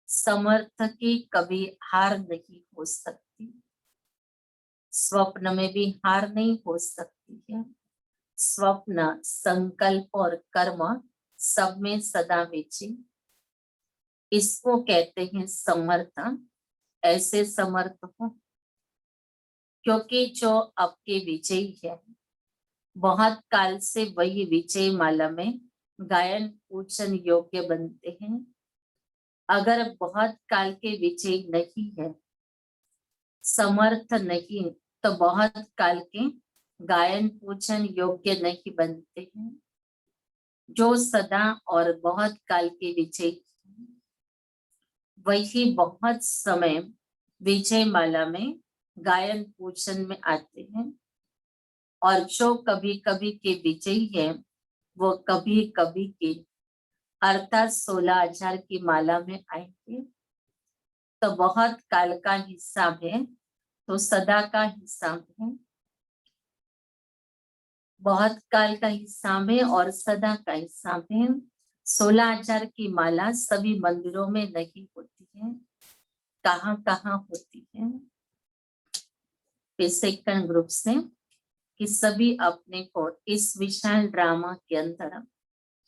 समर्थ की कभी हार नहीं हो सकती, स्वप्न में भी हार नहीं हो सकती है। स्वप्न, संकल्प और कर्म सब में सदा विजय, इसको कहते हैं समर्थ। ऐसे समर्थ हो क्योंकि जो आपके विजयी है, बहुत काल से वही विजय माला में गायन पूजन योग्य बनते हैं। अगर बहुत काल के विजय नहीं है, समर्थ नहीं, तो बहुत काल के गायन पूजन योग्य नहीं बनते हैं। जो सदा और बहुत काल के विजय, वही बहुत समय विजय माला में गायन पूजन में आते हैं। और जो कभी कभी के विजयी है, वो कभी कभी के अर्थात 16,000 की माला में आएंगे। तो बहुत काल का हिसाब है, तो सदा का हिसाब है। बहुत काल का हिसाब है और सदा का हिसाब है। 16,000 की माला सभी मंदिरों में नहीं होती है, कहाँ कहाँ होती है। सेकंड ग्रुप से कि सभी अपने को इस विशाल ड्रामा के अंदर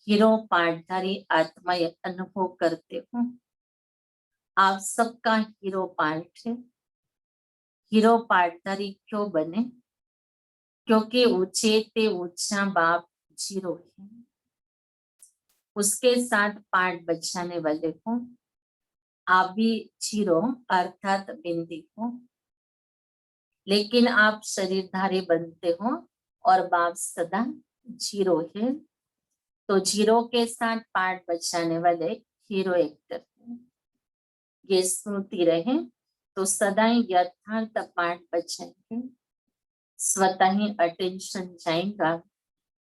हीरो पार्टधारी आत्माएं अनुभव करते हो। आप सबका हीरो पार्ट है। हीरो पार्टधारी क्यों बने? क्योंकि ऊंचे ते ऊंचा बाप जीरो है, उसके साथ पार्ट बचाने वाले हो। आप भी जीरो अर्थात बिंदी हो, लेकिन आप शरीरधारी बनते हो और बाप सदा जीरो है। तो जीरो के साथ पार्ट बचाने वाले हीरो एक्टर है। ये स्मृति रहे तो सदा ही यथार्थ पार्ट बचेंगे, स्वतः ही अटेंशन जाएगा।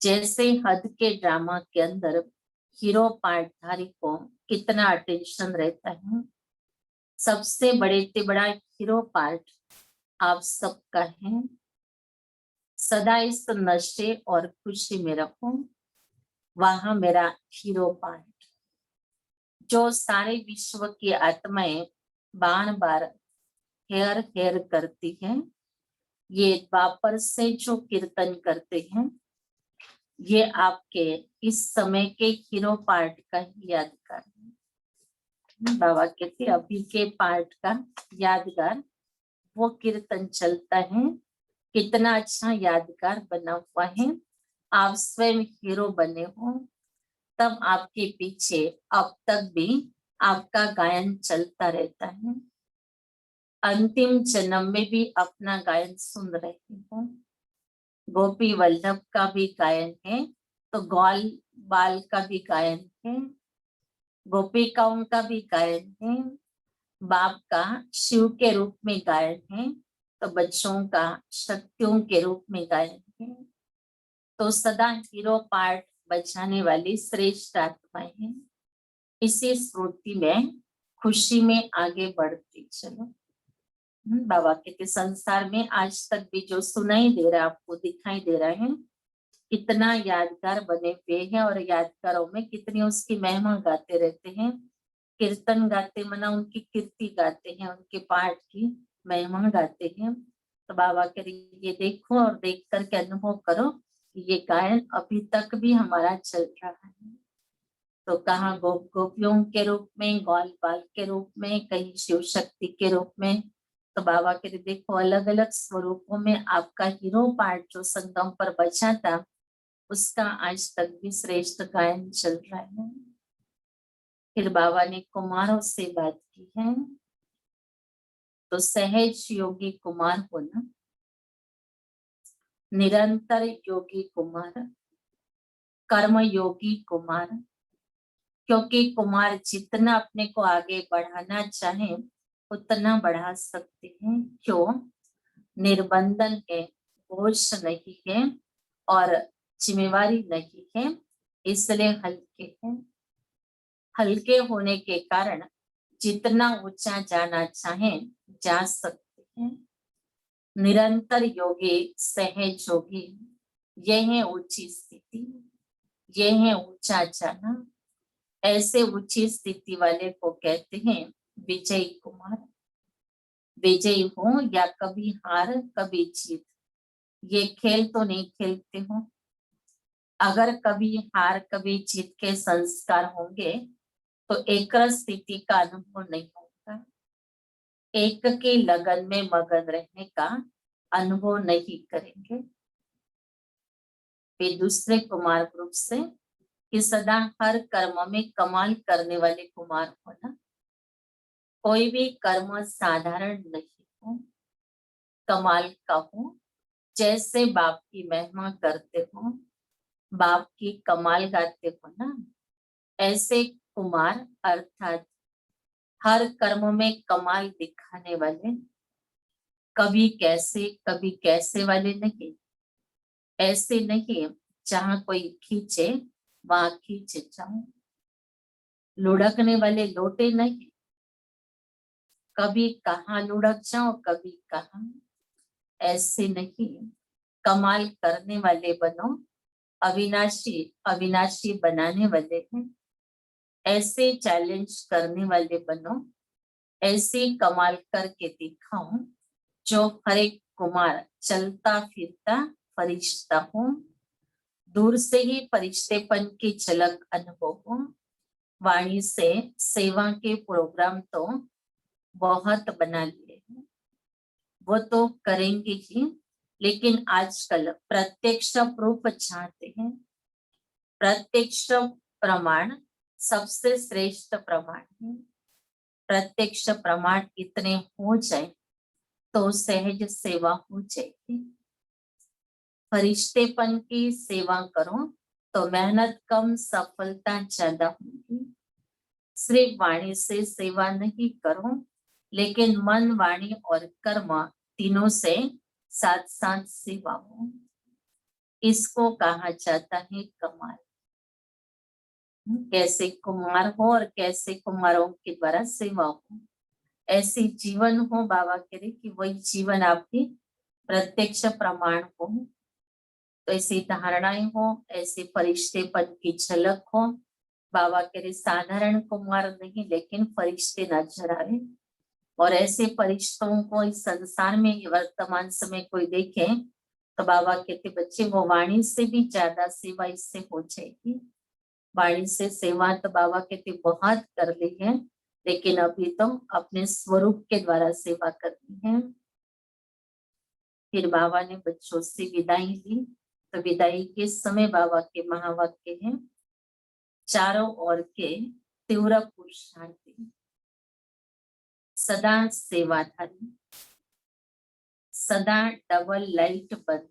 जैसे हद के ड्रामा के अंदर हीरो पार्टधारी को कितना अटेंशन रहता है। सबसे बड़े से बड़ा हीरो पार्ट आप सबका है। सदा इस नशे और खुशी में रखो, वहां मेरा हीरो पार्ट। जो सारे विश्व की आत्माएं बार बार हेयर हेयर करती हैं, ये द्वापर से जो कीर्तन करते हैं, ये आपके इस समय के हीरो पार्ट का ही यादगार है। बाबा कहते अभी के पार्ट का यादगार वो कीर्तन चलता है, कितना अच्छा यादगार बना हुआ है। आप स्वयं हीरो बने हो, तब आपके पीछे अब तक भी आपका गायन चलता रहता है। अंतिम जन्म में भी अपना गायन सुन रहे हो। गोपी वल्लभ का भी गायन है, तो ग्वाल बाल का भी गायन है, गोपिकाओं का भी गायन है, बाप का शिव के रूप में गायन है, तो बच्चों का शक्तियों के रूप में गाएंगे। तो सदा हीरो पार्ट बजाने वाली श्रेष्ठ आत्माएं हैं। इसी स्मृति में खुशी में आगे बढ़ती चलो। बाबा कहते संसार में आज तक भी जो सुनाई दे रहा है, आपको दिखाई दे रहा है, कितना यादगार बने हुए हैं और यादगारों में कितनी उसकी महिमा गाते रहते हैं। कीर्तन गाते मना उनकी कीर्ति गाते हैं, उनके पाठ की महिमा गाते हैं। तो बाबा कह रही ये देखो और देख करके अनुभव करो कि ये गायन अभी तक भी हमारा चल रहा है। तो कहाँ गोप गोपियों के रूप में, ग्वाल बाल के रूप में, कहीं शिव शक्ति के रूप में। तो बाबा के देखो अलग अलग स्वरूपों में आपका हीरो पार्ट जो संगम पर बचा था, उसका आज तक भी श्रेष्ठ गायन चल रहा है। फिर बाबा ने कुमारों से बात की है। तो सहज योगी कुमार होना, निरंतर योगी कुमार, कर्म योगी कुमार। क्योंकि कुमार जितना अपने को आगे बढ़ाना चाहे उतना बढ़ा सकते हैं। क्यों? निर्बंधन है, बोझ नहीं है और जिम्मेवारी नहीं है, इसलिए हल्के हैं। हल्के होने के कारण जितना ऊंचा जाना चाहे जा सकते हैं। निरंतर योगी, सहज योगी, यह है ऊंची स्थिति, यह है ऊंचा जाना। ऐसे ऊंची स्थिति वाले को कहते हैं विजयी कुमार। विजयी हो या कभी हार कभी जीत, ये खेल तो नहीं खेलते हो। अगर कभी हार कभी जीत के संस्कार होंगे तो एक स्थिति का अनुभव नहीं होगा। एक की लगन में मगन रहने का अनुभव नहीं करेंगे। वे दूसरे कुमार ग्रुप से कि सदा हर कर्म में कमाल करने वाले कुमार होना। कोई भी कर्म साधारण नहीं हो, कमाल का हो। जैसे बाप की महिमा करते हो, बाप की कमाल गाते हो ना, ऐसे कुमार अर्थात हर कर्म में कमाल दिखाने वाले, कभी कैसे वाले नहीं। ऐसे नहीं जहां कोई खींचे वहां खींचे जाओ। लुढ़कने वाले लोटे नहीं, कभी कहाँ लुढ़क जाओ कभी कहाँ। ऐसे नहीं, कमाल करने वाले बनो, अविनाशी अविनाशी बनाने वाले हैं। ऐसे चैलेंज करने वाले बनो, ऐसे कमाल करके दिखाओ जो हर एक कुमार चलता फिरता फरिश्ता हो। दूर से ही फरिश्तेपन की झलक अनुभव हो। वाणी से सेवा के प्रोग्राम तो बहुत बना लिए हैं, वो तो करेंगे ही, लेकिन आजकल प्रत्यक्ष प्रूफ चाहते हैं। प्रत्यक्ष प्रमाण सबसे श्रेष्ठ प्रमाण है। प्रत्यक्ष प्रमाण इतने हो जाए तो सहज सेवा हो जाएगी। फरिश्तेपन की सेवा करो तो मेहनत कम सफलता ज्यादा होगी। सिर्फ वाणी से सेवा नहीं करो, लेकिन मन वाणी और कर्म तीनों से साथ साथ सेवा हो। इसको कहा जाता है कमाल। कैसे कुमार हो और कैसे कुमारों के द्वारा सेवा हो, ऐसी जीवन हो। बाबा कह रहे कि वही जीवन आपकी प्रत्यक्ष प्रमाण हो। तो ऐसी धारणाएं हो, ऐसे फरिश्तेपन की झलक हो। बाबा कह रहे साधारण कुमार नहीं, लेकिन फरिश्ते नजर आए। और ऐसे फरिश्तों को इस संसार में वर्तमान समय कोई देखे तो बाबा कहते बच्चे वो वाणी से भी ज्यादा सेवा इससे हो जाएगी। वाणी से सेवा तो बाबा कहते बहुत कर ली है, लेकिन अभी तो अपने स्वरूप के द्वारा सेवा करनी है। फिर बाबा ने बच्चों से विदाई ली। तो विदाई के समय बाबा के महावाक्य हैं, चारों ओर के तीव्र पुरुषार्थी, सदा सेवाधारी, सदा डबल लाइट बन,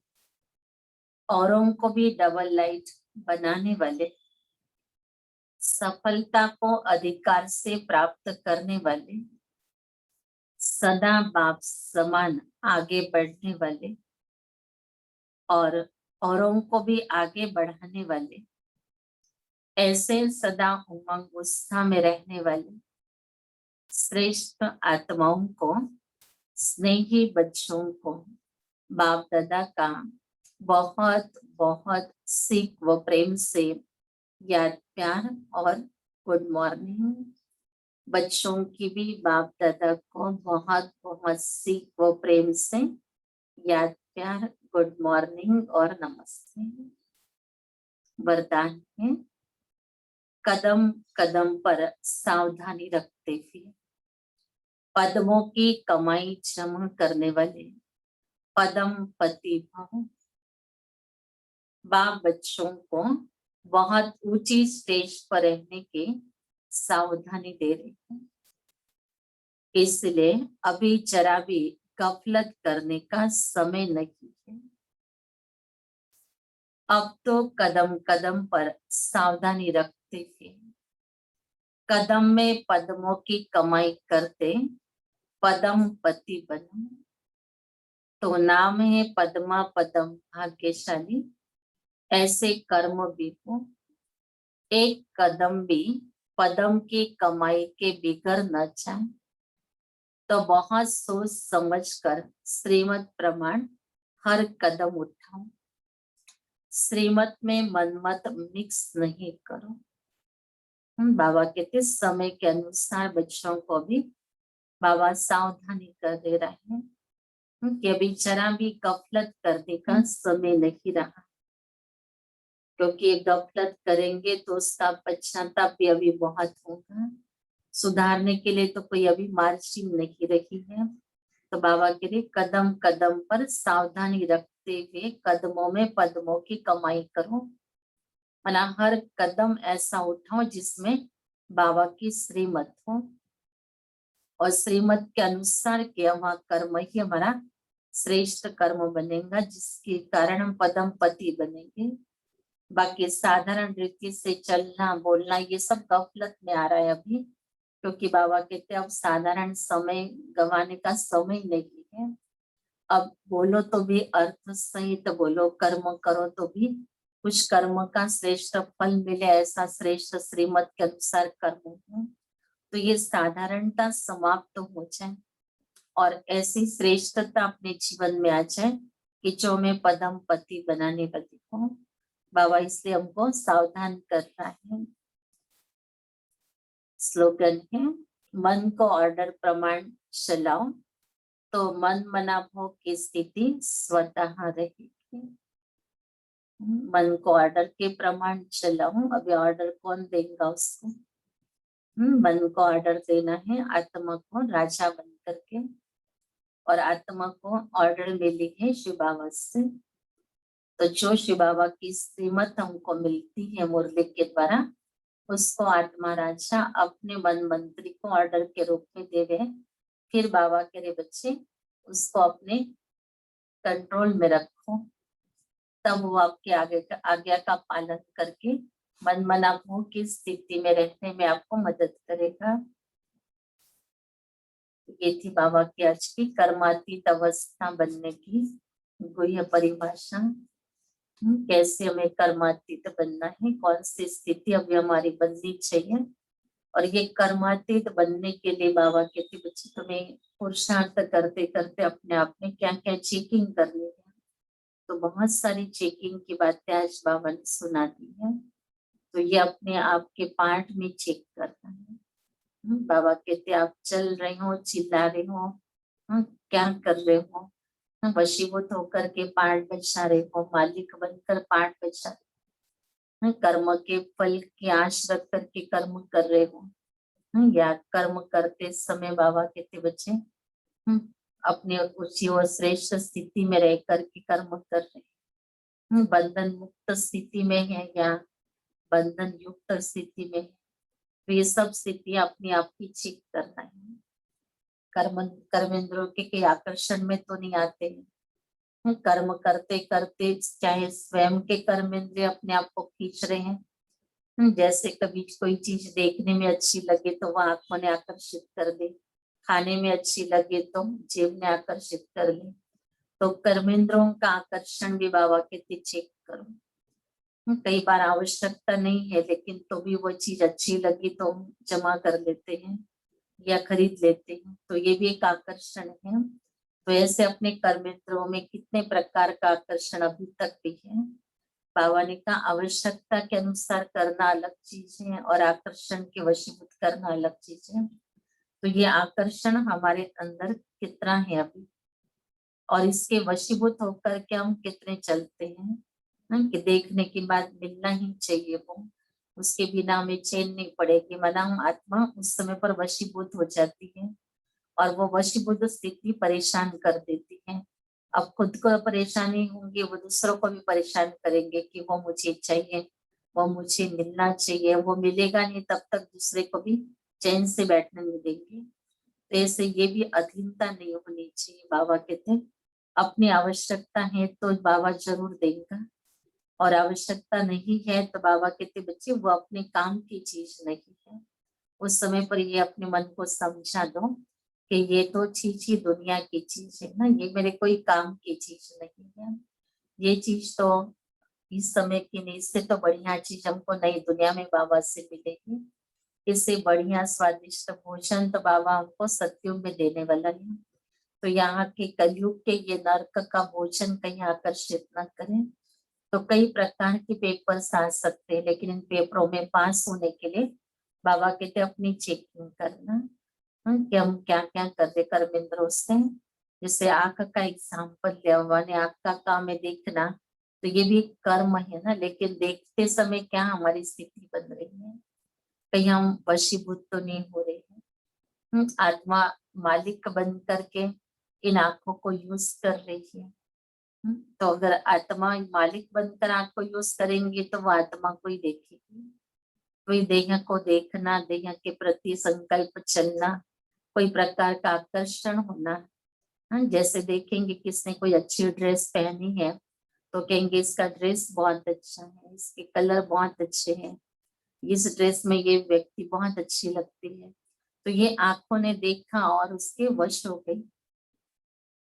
औरों को भी डबल लाइट बनाने वाले, सफलता को अधिकार से प्राप्त करने वाले, सदा बाप समान आगे बढ़ने वाले और औरों को भी आगे बढ़ाने वाले, ऐसे सदा उमंग उत्साह में रहने वाले श्रेष्ठ आत्माओं को, स्नेही बच्चों को बाप दादा का बहुत बहुत सीख व प्रेम से याद प्यार और गुड मॉर्निंग। बच्चों की भी बाप दादा को बहुत बहुत सीख व प्रेम से याद प्यार, गुड मॉर्निंग और नमस्ते। वरदान है, कदम कदम पर सावधानी रखते हुए पद्मों की कमाई जमा करने वाले पद्म पति भव। बाप बच्चों को बहुत ऊंची स्टेज पर रहने की सावधानी दे रहे हैं, इसलिए अभी जरा भी गफलत करने का समय नहीं है। अब तो कदम कदम पर सावधानी रखते हुए कदम में पद्मों की कमाई करते पद्म पति बनो। तो नाम है पद्मा पद्म भाग्यशाली, ऐसे कर्म भी हो। एक कदम भी पद्म की कमाई के बिगड़ न जाए, तो बहुत सोच समझ कर श्रीमत प्रमाण हर कदम उठाओ। श्रीमत में मनमत मिक्स नहीं करो। बाबा कहते समय के अनुसार बच्चों को भी बाबा सावधानी कर दे रहे हैं कि अभी जरा भी गफलत करने का समय नहीं रहा, क्योंकि ये गफलत करेंगे तो उसका पश्चाताप भी अभी बहुत होगा। सुधारने के लिए तो कोई अभी मार्जिन नहीं रही है। तो बाबा के लिए कदम कदम पर सावधानी रखते हुए कदमों में पद्मों की कमाई करो। मना हर कदम ऐसा उठाओ जिसमें बाबा की श्रीमत हो, और श्रीमत के अनुसार किया हुआ कर्म ही हमारा श्रेष्ठ कर्म बनेगा, जिसके कारण हम पद्म पति बनेंगे। बाकी साधारण रीति से चलना बोलना ये सब गफलत में आ रहा है अभी, क्योंकि बाबा कहते हैं अब साधारण समय गंवाने का समय नहीं है। अब बोलो तो भी अर्थ सहित बोलो, कर्म करो तो भी कुछ कर्म का श्रेष्ठ फल मिले, ऐसा श्रेष्ठ श्रीमत के अनुसार कर्म हो। तो ये साधारणता समाप्त हो जाए और ऐसी श्रेष्ठता अपने जीवन में आ जाए कि जो मैं पद्म पति बनाने वाली हूँ। बाबा इसलिए हमको सावधान कर रहा है। स्लोगन है, मन को ऑर्डर प्रमाण चलाओ तो मन मना भोग की स्थिति स्वतः रहेगी। मन को ऑर्डर के प्रमाण चलाओ, अभी ऑर्डर कौन देगा उसको? मन को ऑर्डर देना है आत्मा को राजा बन करके, और आत्मा को ऑर्डर मिली है शिव बाबा से। तो जो शिव बाबा की श्रीमत हमको मिलती है मुरली के द्वारा, उसको आत्मा राजा अपने मन मंत्री को ऑर्डर के रूप में देवे। फिर बाबा के रे बच्चे उसको अपने कंट्रोल में रखो, तब वो आपके आज्ञा का पालन करके मन मना भोग की स्थिति में रहने में आपको मदद करेगा। ये थी बाबा की आज की कर्मातीत अवस्था बनने की गुह्य परिभाषा। कैसे हमें कर्मातीत बनना है, कौन सी स्थिति अभी हमारी बननी चाहिए। और ये कर्मातीत बनने के लिए बाबा कहते बच्चे तुम्हें पुरुषार्थ करते करते अपने आप में क्या क्या चेकिंग करनी है। तो बहुत सारी चेकिंग की बातें आज बाबा ने सुना दी है, तो ये अपने आप के पार्ट में चेक करना है। बाबा कहते आप चल रहे हो, चिल्ला रहे हो, क्या कर रहे हो, वशीभूत होकर के पार्ट बचा रहे हो, मालिक बनकर पार्ट बचा रहे हो, कर्म के फल की आश रख करके कर्म कर रहे हो, या कर्म करते समय बाबा कहते बच्चे अपने ऊंची और श्रेष्ठ स्थिति में रह करके कर्म कर रहे हैं, बंधन मुक्त स्थिति में है या बंधन युक्त स्थिति में है। तो ये सब स्थिति अपने आप की चेक करना है। कर्मेंद्रों के आकर्षण में तो नहीं आते हैं, कर्म करते करते चाहे स्वयं के कर्मेंद्रिय अपने आप को खींच रहे हैं। जैसे कभी कोई चीज देखने में अच्छी लगे तो वह आंखों ने आकर्षित कर दे, खाने में अच्छी लगे तो जीव ने आकर्षित कर ली, तो कर्मेंद्रों का आकर्षण भी बाबा कहते चेक करो। कई बार आवश्यकता नहीं है लेकिन तो भी वो चीज अच्छी लगी तो हम जमा कर लेते हैं या खरीद लेते हैं, तो ये भी एक आकर्षण है। तो ऐसे अपने कर्मेंद्रों में कितने प्रकार का आकर्षण अभी तक भी है। बाबा ने कहा आवश्यकता के अनुसार करना अलग चीज है और आकर्षण के वशीभूत करना अलग चीज है। तो ये आकर्षण हमारे अंदर कितना है अभी, और इसके वशीभूत होकर के हम कितने चलते हैं। कि देखने के बाद मिलना ही चाहिए वो, उसके बिना हमें चैन नहीं पड़ेगी। मना आत्मा उस समय पर वशीभूत हो जाती है और वो वशीभूत स्थिति परेशान कर देती है। अब खुद को परेशानी होंगी, वो दूसरों को भी परेशान करेंगे कि वो मुझे चाहिए, वो मुझे मिलना चाहिए, वो मिलेगा नहीं तब तक दूसरे को भी चैन से बैठने नहीं देंगे। तो ऐसे ये भी अधीनता नहीं होनी चाहिए। बाबा कहते हैं अपनी आवश्यकता है तो बाबा जरूर देगा, और आवश्यकता नहीं है तो बाबा कहते बच्चे वो अपने काम की चीज नहीं है। उस समय पर ये अपने मन को समझा दो कि ये तो चीज ही दुनिया की चीज है ना, ये मेरे कोई काम की चीज नहीं है। ये चीज तो इस समय की नहीं, इससे तो बढ़िया चीज हमको नई दुनिया में बाबा से मिलेगी। इससे बढ़िया स्वादिष्ट भोजन तो बाबा हमको सत्युग में देने वाला है। तो यहाँ के कलयुग के ये नरक का भोजन कहीं आकर्षित न करें। तो कई प्रकार के पेपर्स आ सकते हैं, लेकिन इन पेपरों में पास होने के लिए बाबा कहते अपनी चेकिंग करना कि हम क्या क्या कर दे कर्मेंद्रों से। जैसे आंख का एग्जाम्पल लिया, मैंने आंख का काम है देखना, तो ये भी कर्म है ना, लेकिन देखते समय क्या हमारी स्थिति बन रही है, कहीं हम वशीभूत तो नहीं हो रहे हैं। आत्मा मालिक बन करके इन आंखों को यूज कर रही है। तो अगर आत्मा मालिक बनकर आंख को यूज करेंगे तो वो आत्मा को ही देखेगी। कोई देह को देखना, देह के प्रति संकल्प चलना, कोई प्रकार का आकर्षण होना। जैसे देखेंगे किसने कोई अच्छी ड्रेस पहनी है तो कहेंगे इसका ड्रेस बहुत अच्छा है, इसके कलर बहुत अच्छे हैं, इस ड्रेस में ये व्यक्ति बहुत अच्छी लगती है। तो ये आंखों ने देखा और उसके वश हो गई,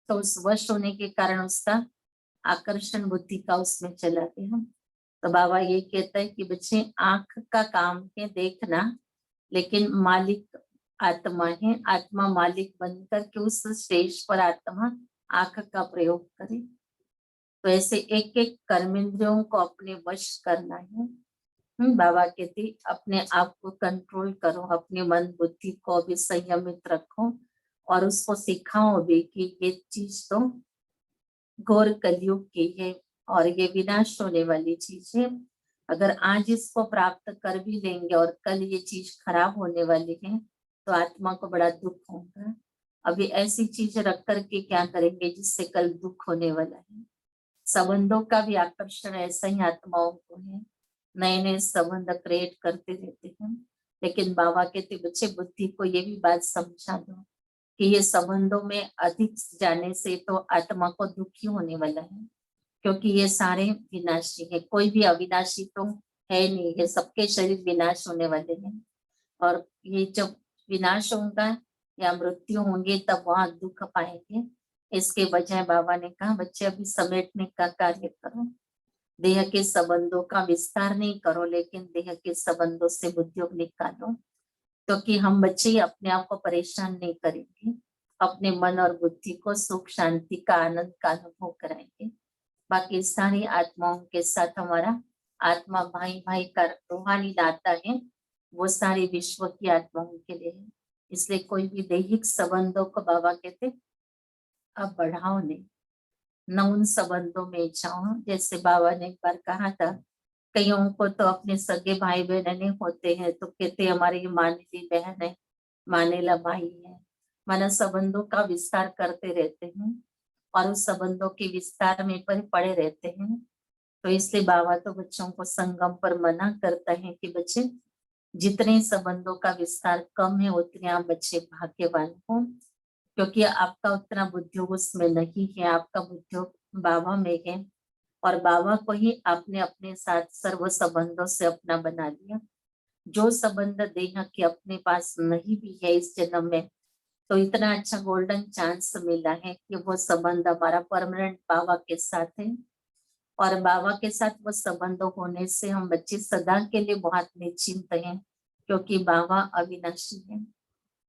तो उस वश होने के कारण उसका आकर्षण बुद्धि का उसमें चला गया। तो बाबा ये कहता है कि बच्चे आंख का काम है देखना, लेकिन मालिक आत्मा है। आत्मा मालिक बनकर के उस स्टेज पर आत्मा आंख का प्रयोग करे। तो ऐसे एक एक कर्मेंद्रियों को अपने वश करना है। बाबा कहती अपने आप को कंट्रोल करो, अपने मन बुद्धि को भी संयमित रखो और उसको सिखाओ भी कि ये चीज तो घोर कलयुग की है और ये विनाश होने वाली चीज है। अगर आज इसको प्राप्त कर भी लेंगे और कल ये चीज खराब होने वाली है तो आत्मा को बड़ा दुख होगा। अभी ऐसी चीज रख करके क्या करेंगे जिससे कल दुख होने वाला है। संबंधों का भी आकर्षण ऐसा ही आत्माओं को है, नए नए संबंध क्रिएट करते रहते हैं। लेकिन बाबा कहते बच्चे बुद्धि को ये भी बात समझा दो कि ये संबंधों में अधिक जाने से तो आत्मा को दुखी होने वाला है, क्योंकि ये सारे विनाशी है, कोई भी अविनाशी तो है नहीं है, सबके शरीर विनाश होने वाले हैं। और ये जब विनाश होगा या मृत्यु होंगे तब वहां दुख पाएंगे। इसके बजाय बाबा ने कहा बच्चे अभी समेटने का कार्य करो, देह के संबंधों का विस्तार नहीं करो, लेकिन देह के संबंधों से उद्योग निकालो। क्योंकि हम बच्चे अपने आप को परेशान नहीं करेंगे, अपने मन और बुद्धि को सुख शांति का आनंद का अनुभव कराएंगे। बाकी सारी आत्माओं के साथ हमारा आत्मा भाई भाई का रूहानी नाता है, वो सारी विश्व की आत्माओं के लिए है। इसलिए कोई भी दैहिक संबंधों को बाबा कहते अब बढ़ाओ नहीं, न उन संबंधों में जाओ। जैसे बाबा ने एक बार कहा था कईयों को तो अपने सगे भाई बहन नहीं होते हैं तो कहते हमारी मानेली बहन है, मानेला भाई है, माना संबंधों का विस्तार करते रहते हैं और उस संबंधों के विस्तार में पर पड़े रहते हैं। तो इसलिए बाबा तो बच्चों को संगम पर मना करता है कि बच्चे जितने संबंधों का विस्तार कम है उतने आप बच्चे भाग्यवान हो, क्योंकि आपका उतना बुद्धियोग उसमें नहीं है, आपका बुद्धियोग बाबा में है और बाबा को ही आपने अपने साथ सर्व संबंधों से अपना बना लिया। जो संबंध देह के अपने पास नहीं भी है इस जन्म में, तो इतना अच्छा गोल्डन चांस मिला है कि वो संबंध हमारा परमानेंट बाबा के साथ है। और बाबा के साथ वो संबंध होने से हम बच्चे सदा के लिए बहुत निश्चिंत हैं, क्योंकि बाबा अविनाशी है।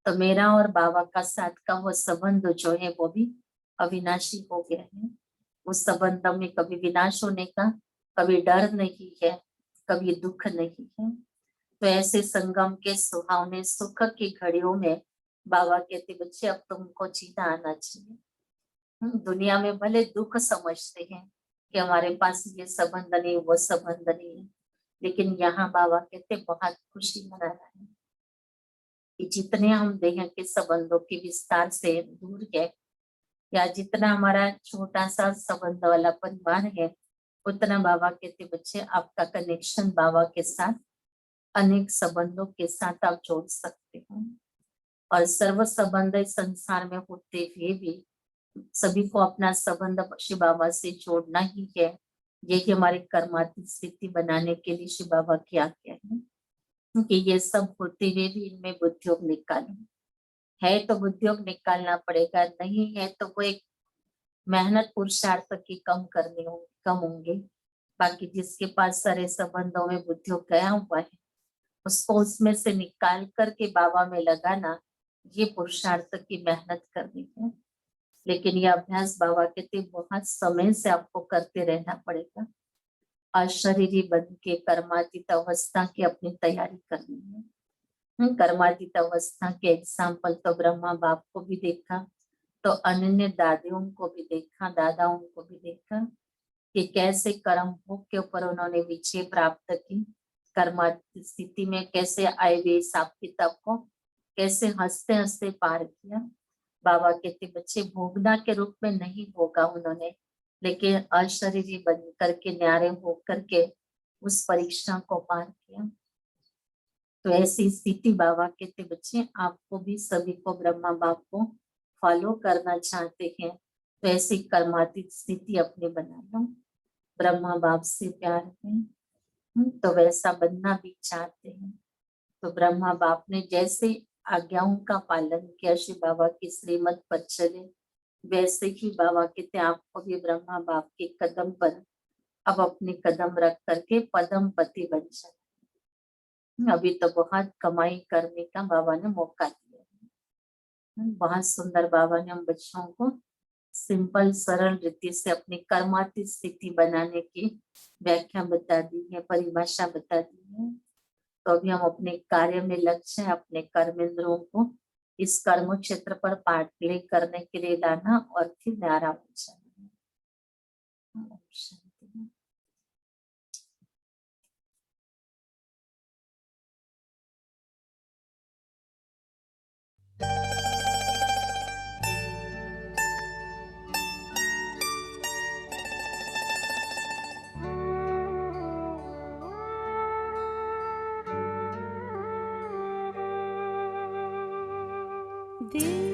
तो मेरा और बाबा का साथ का वो संबंध जो है वो भी अविनाशी हो गया है। उस संबंध में कभी विनाश होने का कभी डर नहीं है, कभी दुख नहीं है। तो ऐसे संगम के सुहावने सुख की घड़ियों में बाबा कहते बच्चे अब तुमको जीना आना चाहिए। दुनिया में भले दुख समझते हैं कि हमारे पास ये संबंध नहीं वो संबंध नहीं है, लेकिन यहाँ बाबा कहते बहुत खुशी मनाना है कि जितने हम देह के संबंधों के विस्तार से दूर है, या जितना हमारा छोटा सा संबंध वाला परिवार है, उतना बाबा कहते बच्चे आपका कनेक्शन बाबा के साथ अनेक संबंधों के साथ आप जोड़ सकते हो। और सर्व संबंध इस संसार में होते हुए भी सभी को अपना संबंध शिव बाबा से जोड़ना ही है। यही हमारी कर्मातीत स्थिति बनाने के लिए शिव बाबा की आज्ञा है, क्योंकि ये सब होते हुए भी इनमें बुद्धियोग निकालो। है तो बुद्धियोग निकालना पड़ेगा, नहीं है तो वो एक मेहनत पुरुषार्थ की कम करने होंगे, कम होंगे। बाकी जिसके पास सारे संबंधों में बुद्धियोग गया हुआ है, उसको उसमें से निकाल करके बाबा में लगाना, ये पुरुषार्थ की मेहनत करनी है। लेकिन ये अभ्यास बाबा कहते बहुत समय से आपको करते रहना पड़ेगा। अशरीरी बन के कर्मातीत अवस्था की अपनी तैयारी करनी है। कर्मातीत अवस्था के एग्जाम्पल तो ब्रह्मा बाप को भी देखा, तो अन्य दादियों को भी देखा, दादाओं को भी देखा कि कैसे कर्म भोग के ऊपर उन्होंने विजय प्राप्त की। कर्मातीत स्थिति में कैसे आए हुए हिसाब किताब को कैसे हंसते हंसते पार किया। बाबा कहते बच्चे भोगना के रूप में नहीं भोगा उन्होंने, लेकिन अशरीरी बन करके न्यारे हो करके उस परीक्षा को पार किया। तो ऐसी स्थिति बाबा कहते बच्चे आपको भी सभी को ब्रह्मा बाप को फॉलो करना चाहते हैं, तो ऐसी कर्मातीत स्थिति अपने बना लो। ब्रह्मा बाप से प्यार है, तो वैसा बनना भी चाहते हैं। तो ब्रह्मा बाप ने जैसे आज्ञाओं का पालन किया, शिव बाबा की श्रीमत पर चले, वैसे ही बाबा कहते आपको भी ब्रह्मा बाप के कदम पर अब अपने कदम रख करके पदम पति बन जाए। अभी तो बहुत कमाई करने का बाबा ने मौका दिया है। बहुत सुंदर बाबा ने हम बच्चों को सिंपल सरल रीति से अपनी कर्मातीत स्थिति बनाने की व्याख्या बता दी है, परिभाषा बता दी है। तो अभी हम अपने कार्य में लक्ष्य है, अपने कर्मेंद्रों को इस कर्म क्षेत्र पर पाठ प्ले करने के लिए लाना और फिर न्यारा हो जाना। दिल